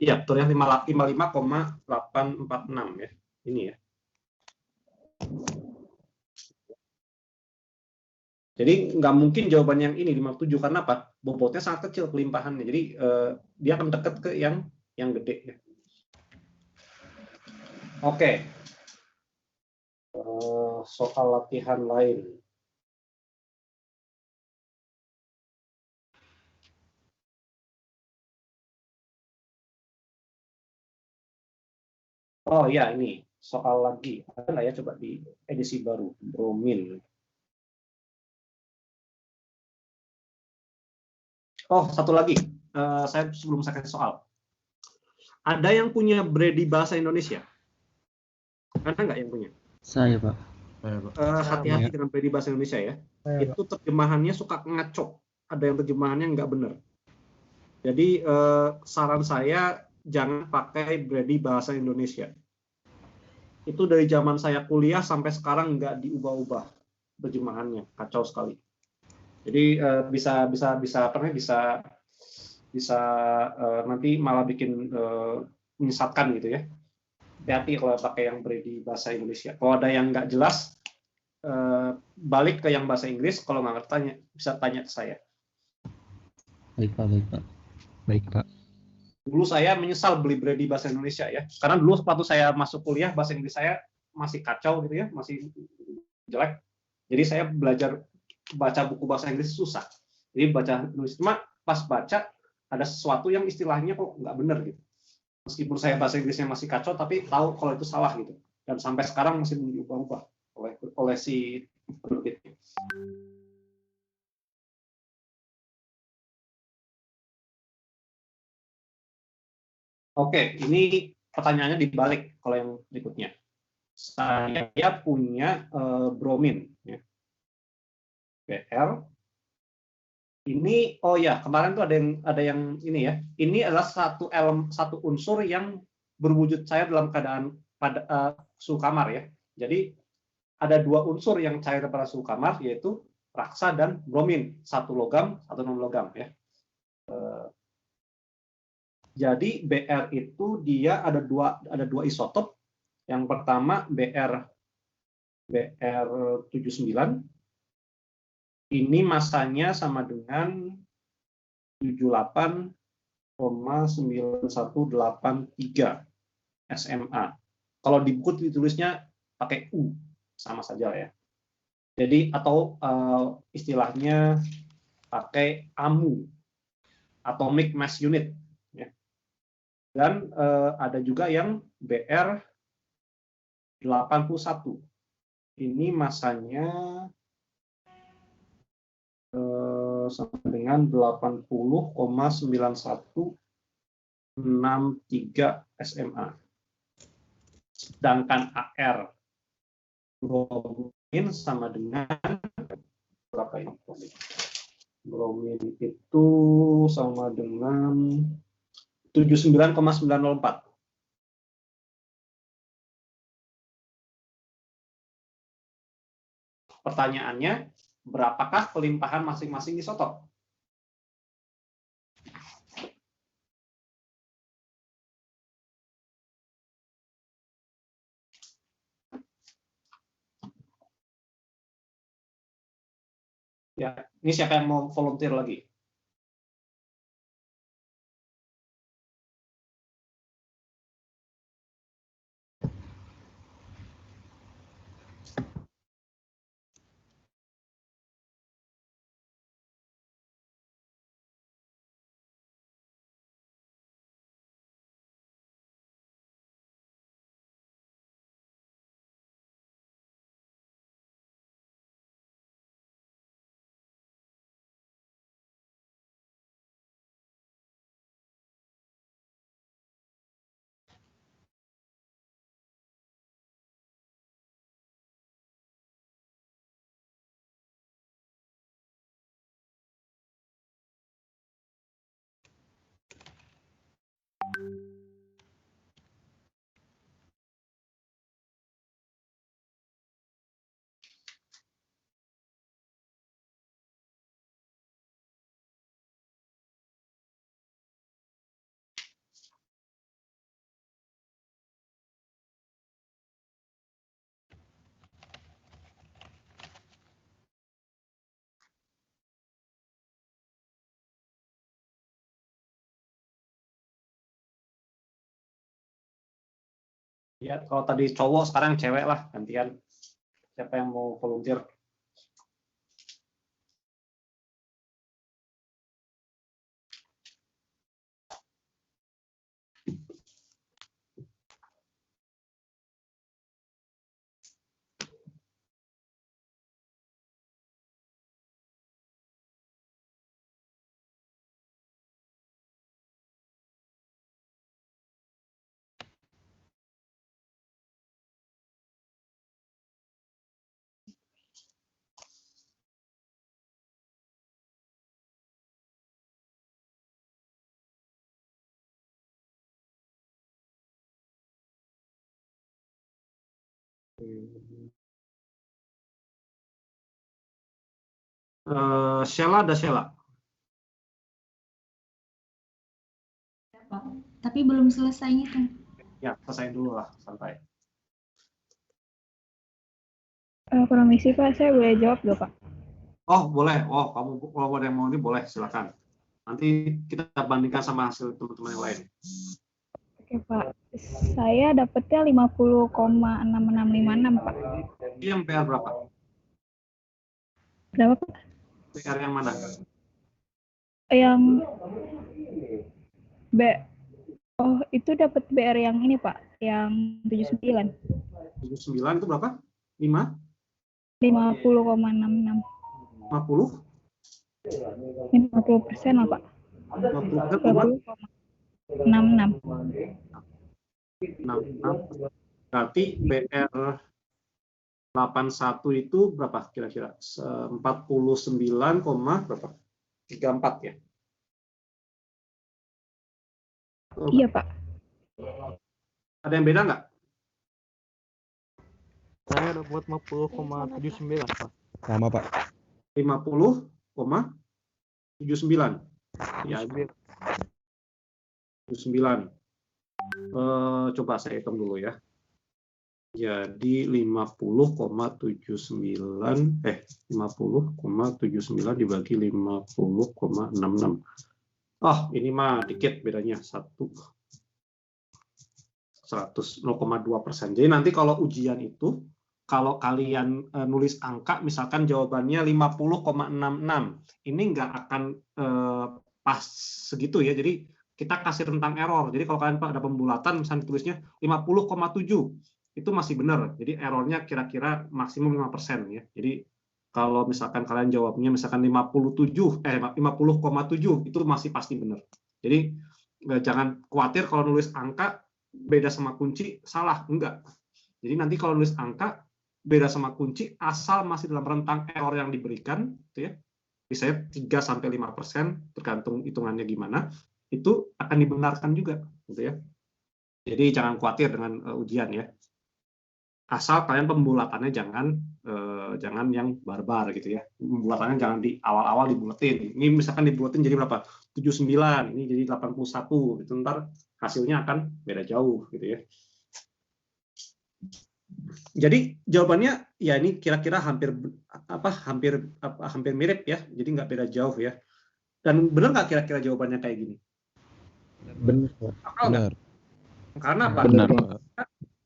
Iya, betul ya, 55,846 ya. Ini ya. Jadi nggak mungkin jawaban yang ini 57 karena apa? Bobotnya sangat kecil kelimpahannya. Jadi dia akan dekat ke yang gede ya. Oke. Soal latihan lain. Oh ya, ini soal lagi. Ada nggak ya, coba di edisi baru, bromin. Oh, satu lagi. Saya sebelum saya kasih soal. Ada yang punya Brady bahasa Indonesia? Ada nggak yang punya? Saya, Pak. Hati-hati dengan Brady bahasa Indonesia ya. Itu terjemahannya suka ngaco. Ada yang terjemahannya nggak benar. Jadi saran saya jangan pakai Brady bahasa Indonesia. Itu dari zaman saya kuliah sampai sekarang nggak diubah-ubah terjemahannya, kacau sekali. Jadi bisa nanti malah bikin menyesatkan gitu ya. Hati-hati kalau pakai yang Brady bahasa Indonesia. Kalau ada yang nggak jelas, balik ke yang bahasa Inggris. Kalau nggak ngerti, bisa tanya ke saya. Baik, Pak. Baik, Pak. Baik, Pak. Dulu saya menyesal beli Brady bahasa Indonesia ya, karena dulu waktu saya masuk kuliah bahasa Inggris saya masih kacau gitu ya, masih jelek. Jadi saya belajar baca buku bahasa Inggris susah. Jadi baca nulis, cuma pas baca ada sesuatu yang istilahnya kok nggak benar gitu. Meskipun saya bahasa Inggrisnya masih kacau, tapi tahu kalau itu salah gitu. Dan sampai sekarang masih diubah-ubah oleh si penerbitnya. Oke, ini pertanyaannya dibalik kalau yang berikutnya. Saya punya bromin, ya. BR. Ini, oh ya, kemarin tuh ada yang ini ya. Ini adalah satu unsur yang berwujud cair dalam keadaan pada suhu kamar ya. Jadi ada dua unsur yang cair pada suhu kamar, yaitu raksa dan bromin, satu logam, satu non logam ya. Jadi Br itu dia ada dua isotop. Yang pertama Br79. Ini masanya sama dengan 78,5 SMA. Kalau di buku ditulisnya pakai U, sama saja ya. Jadi atau istilahnya pakai AMU, Atomic Mass Unit. Ya. Dan ada juga yang BR 81. Ini masanya sama dengan 80,9163 SMA. Sedangkan AR bromin sama dengan berapa ini? Bromin itu sama dengan 79,904. Pertanyaannya, berapakah pelimpahan masing-masing isotop? Ya, ini siapa yang mau volunteer lagi? Ya, kalau tadi cowok, sekarang cewek lah, gantian. Siapa yang mau volunteer? Sheila, ada Sheila? Tapi belum selesai ngitung. Ya, selesai dulu lah, santai. Permisi Pak, saya boleh jawab dong Pak? Oh, boleh. Oh, kamu kalau ada yang mau ini boleh, silakan. Nanti kita bandingkan sama hasil teman-teman yang lain. Oke Pak, saya dapetnya 50,6656 Pak. Ini yang PR berapa? Berapa Pak? PR yang mana? Yang Oh, itu dapat BR yang ini Pak, yang 79. 79 itu berapa? 5? 50,66. 50? 50% lah Pak. 50,66. 66. Berarti BR 81 itu berapa kira-kira? 49, berapa? 34 ya? Iya Pak. Ada yang beda nggak? Saya dapat 50,79 Pak. Sama Pak. 50,79. Ya, 79. Coba saya hitung dulu ya. Jadi 50,79 dibagi 50,66. Oh, ini mah dikit bedanya 0,2%. Jadi nanti kalau ujian itu, kalau kalian nulis angka, misalkan jawabannya 50,66, ini nggak akan pas segitu ya. Jadi kita kasih tentang error. Jadi kalau kalian ada pembulatan, misalnya tulisnya 50,7, itu masih benar. Jadi errornya kira-kira maksimum 5% ya. Jadi kalau misalkan kalian jawabnya misalkan 50,7, itu masih pasti benar. Jadi jangan khawatir kalau nulis angka beda sama kunci, salah. Enggak. Jadi nanti kalau nulis angka beda sama kunci, asal masih dalam rentang error yang diberikan, gitu ya, misalnya 3-5%, tergantung hitungannya gimana, itu akan dibenarkan juga. Gitu ya. Jadi jangan khawatir dengan ujian ya. Asal kalian pembulatannya jangan yang barbar gitu ya. Pembulatannya jangan di awal-awal dibuletin. Ini misalkan dibuletin jadi berapa? 79, ini jadi 81. Itu ntar hasilnya akan beda jauh gitu ya. Jadi jawabannya ya ini kira-kira hampir mirip ya. Jadi nggak beda jauh ya. Dan benar nggak kira-kira jawabannya kayak gini? Benar, Pak. Benar. Karena apa? Benar, Pak.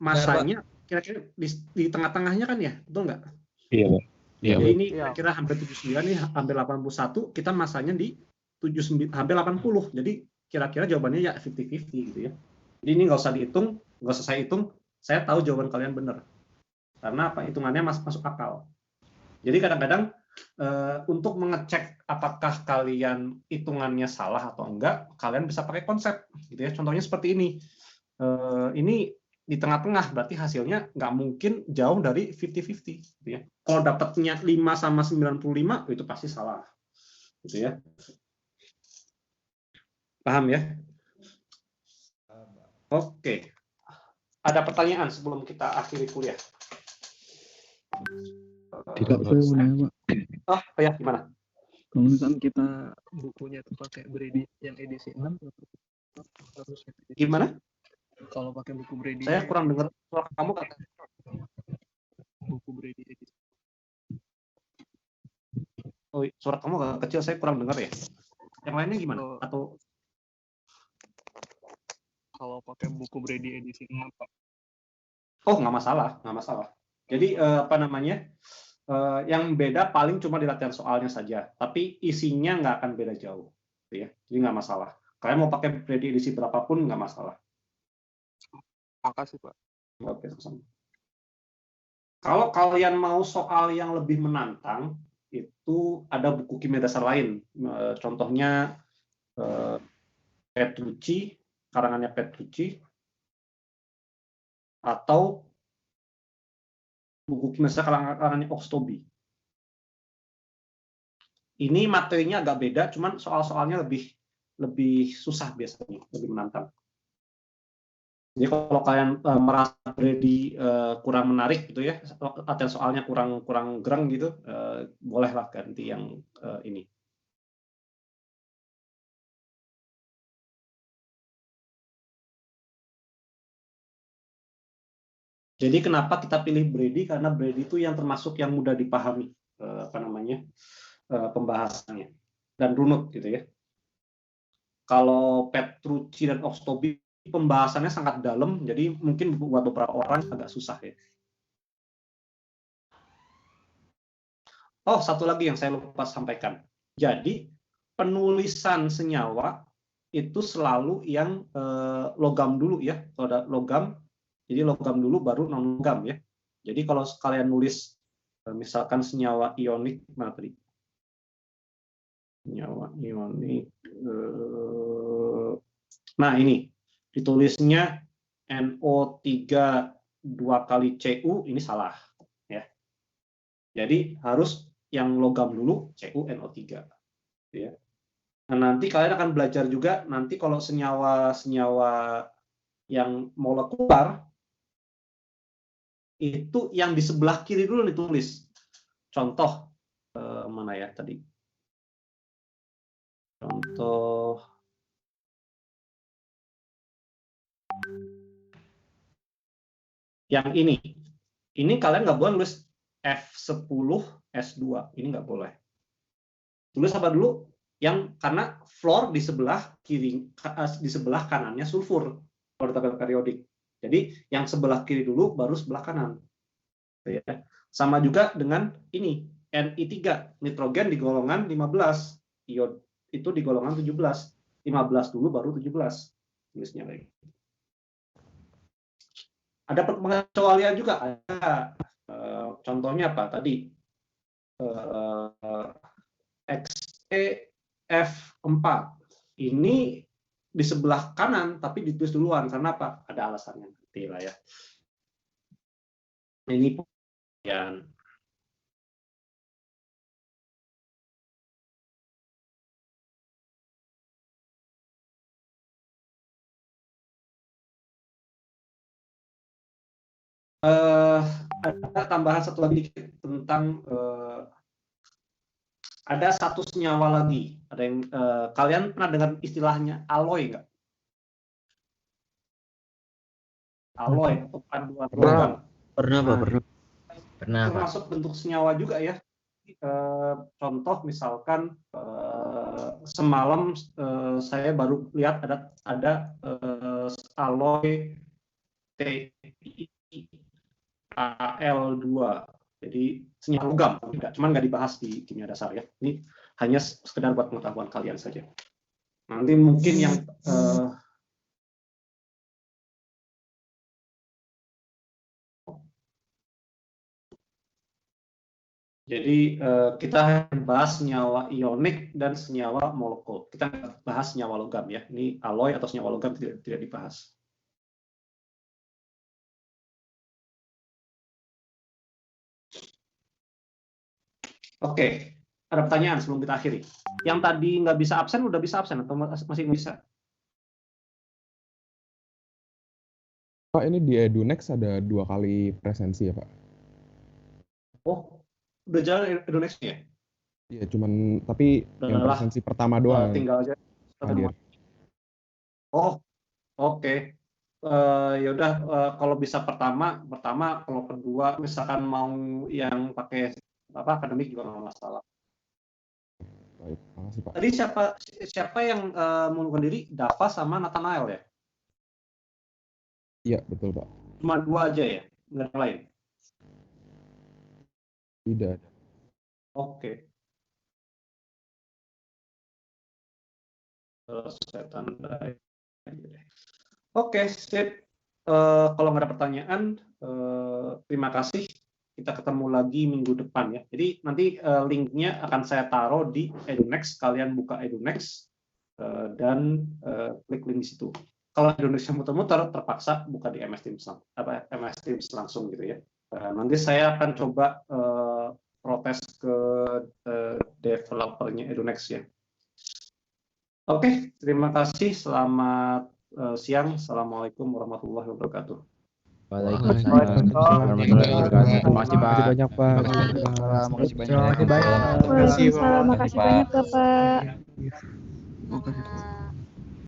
Masanya kira-kira di tengah-tengahnya kan ya, betul nggak? Iya, Pak. Iya, Jadi ini kira-kira hampir 79 nih, hampir 81, kita masanya di 79, hampir 80. Jadi kira-kira jawabannya ya 50-50 gitu ya. Jadi ini nggak usah dihitung, nggak usah saya hitung, saya tahu jawaban kalian benar. Karena apa? Hitungannya masuk akal. Jadi kadang-kadang untuk mengecek apakah kalian hitungannya salah atau enggak, kalian bisa pakai konsep gitu ya. Contohnya seperti ini. Ini di tengah-tengah, berarti hasilnya nggak mungkin jauh dari 50-50 gitu ya. Kalau dapatnya 5/95 itu pasti salah gitu ya. Paham ya? Oke. Ada pertanyaan sebelum kita akhiri kuliah? Tidak, saya mau nanya, Pak. Oh ya, gimana? Kalau misalkan kita bukunya itu pakai Brady yang edisi 6, harus Gimana? kalau pakai buku Brady. Saya kurang dengar suara kamu, Kak. Buku Brady edisi. Oh, suara kamu agak kecil, saya kurang dengar ya. Yang lainnya gimana? Atau kalau pakai buku Brady edisi 6, Pak. Oh, nggak masalah, nggak masalah. Jadi apa namanya? Yang beda paling cuma di latihan soalnya saja, tapi isinya nggak akan beda jauh, gitu ya. Jadi nggak masalah. Kalian mau pakai Brady edisi berapapun nggak masalah. Makasih, Pak. Oke, sama. Kalau kalian mau soal yang lebih menantang, itu ada buku kimia dasar lain. Contohnya Petrucci, karangannya Petrucci, atau buku kimia dasar karangannya Oxtoby. Ini materinya agak beda, cuman soal-soalnya lebih susah biasanya, lebih menantang. Jadi kalau kalian merasa Brady kurang menarik gitu ya, latihan soalnya kurang gereng gitu, bolehlah ganti yang ini. Jadi kenapa kita pilih Brady? Karena Brady itu yang termasuk yang mudah dipahami pembahasannya dan runut gitu ya. Kalau Petrucci dan Oxtoby pembahasannya sangat dalam, jadi mungkin buat beberapa orang agak susah ya. Oh, satu lagi yang saya lupa sampaikan. Jadi penulisan senyawa itu selalu yang logam dulu ya. Kalau ada logam, jadi logam dulu baru non logam ya. Jadi kalau kalian nulis misalkan senyawa ionik, mana tadi? Senyawa ionik. Nah ini ditulisnya NO3 2 kali Cu, ini salah ya. Jadi harus yang logam dulu CuNO3 ya. Nah, nanti kalian akan belajar juga nanti kalau senyawa yang molekular itu yang di sebelah kiri dulu ditulis. Contoh mana ya tadi? Contoh yang ini kalian nggak boleh nulis F10 S2, ini nggak boleh. Tulis apa dulu? yang karena fluor di sebelah kiri, di sebelah kanannya sulfur kalau di tabel periodik. Jadi yang sebelah kiri dulu baru sebelah kanan. Ya. Sama juga dengan ini Ni3, nitrogen di golongan 15, iod itu di golongan 17. 15 dulu baru 17. Tulisnya lagi. Ada pengecualian juga, ada contohnya apa tadi? XeF4 ini di sebelah kanan tapi ditulis duluan karena apa? Ada alasannya nanti lah ya. Ini yang ada tambahan satu lagi tentang ada satu senyawa lagi. Ada yang kalian pernah dengar istilahnya alloy nggak? Alloy atau paduan logam. Pernah, Pak. Pernah, Pak. Termasuk bentuk senyawa juga ya. Contoh misalkan semalam saya baru lihat ada alloy TiAl2. Jadi senyawa logam, cuman nggak dibahas di kimia dasar ya. Ini hanya sekedar buat pengetahuan kalian saja. Nanti mungkin yang jadi kita bahas senyawa ionik dan senyawa molekul. Kita bahas senyawa logam ya. Ini alloy atau senyawa logam tidak dibahas. Oke, ada pertanyaan sebelum kita akhiri. Yang tadi nggak bisa absen, udah bisa absen atau masih bisa? Pak, ini di Edunex ada 2 kali presensi ya, Pak? Oh, udah jalan Edunex ya? Iya, cuman tapi yang presensi pertama doang. Tinggal aja. Hadir. Oh, oke. Ya udah, kalau bisa pertama, kalau kedua misalkan mau yang pakai akademik juga nggak masalah. Baik, makasih Pak. Tadi siapa yang mengundurkan diri? Dava sama Nathanael ya? Iya, betul Pak. Cuma 2 aja ya? Nggak yang lain? Tidak ada. Oke. Saya tandai. Oke, sip. Kalau nggak ada pertanyaan, terima kasih. Kita ketemu lagi minggu depan ya. Jadi nanti linknya akan saya taruh di Edunex. Kalian buka Edunex dan klik link di situ. Kalau Edunex muter-muter, terpaksa buka di MS Teams langsung gitu ya. Nanti saya akan coba protes ke developernya Edunex ya. Oke, terima kasih. Selamat siang. Assalamualaikum warahmatullahi wabarakatuh. Waalaikumsalam warahmatullahi wabarakatuh. Terima kasih, Pak. Makasih banyak, Pak. Makasih banyak. Waalaikumsalam, makasih banyak, Bapak. Makasih.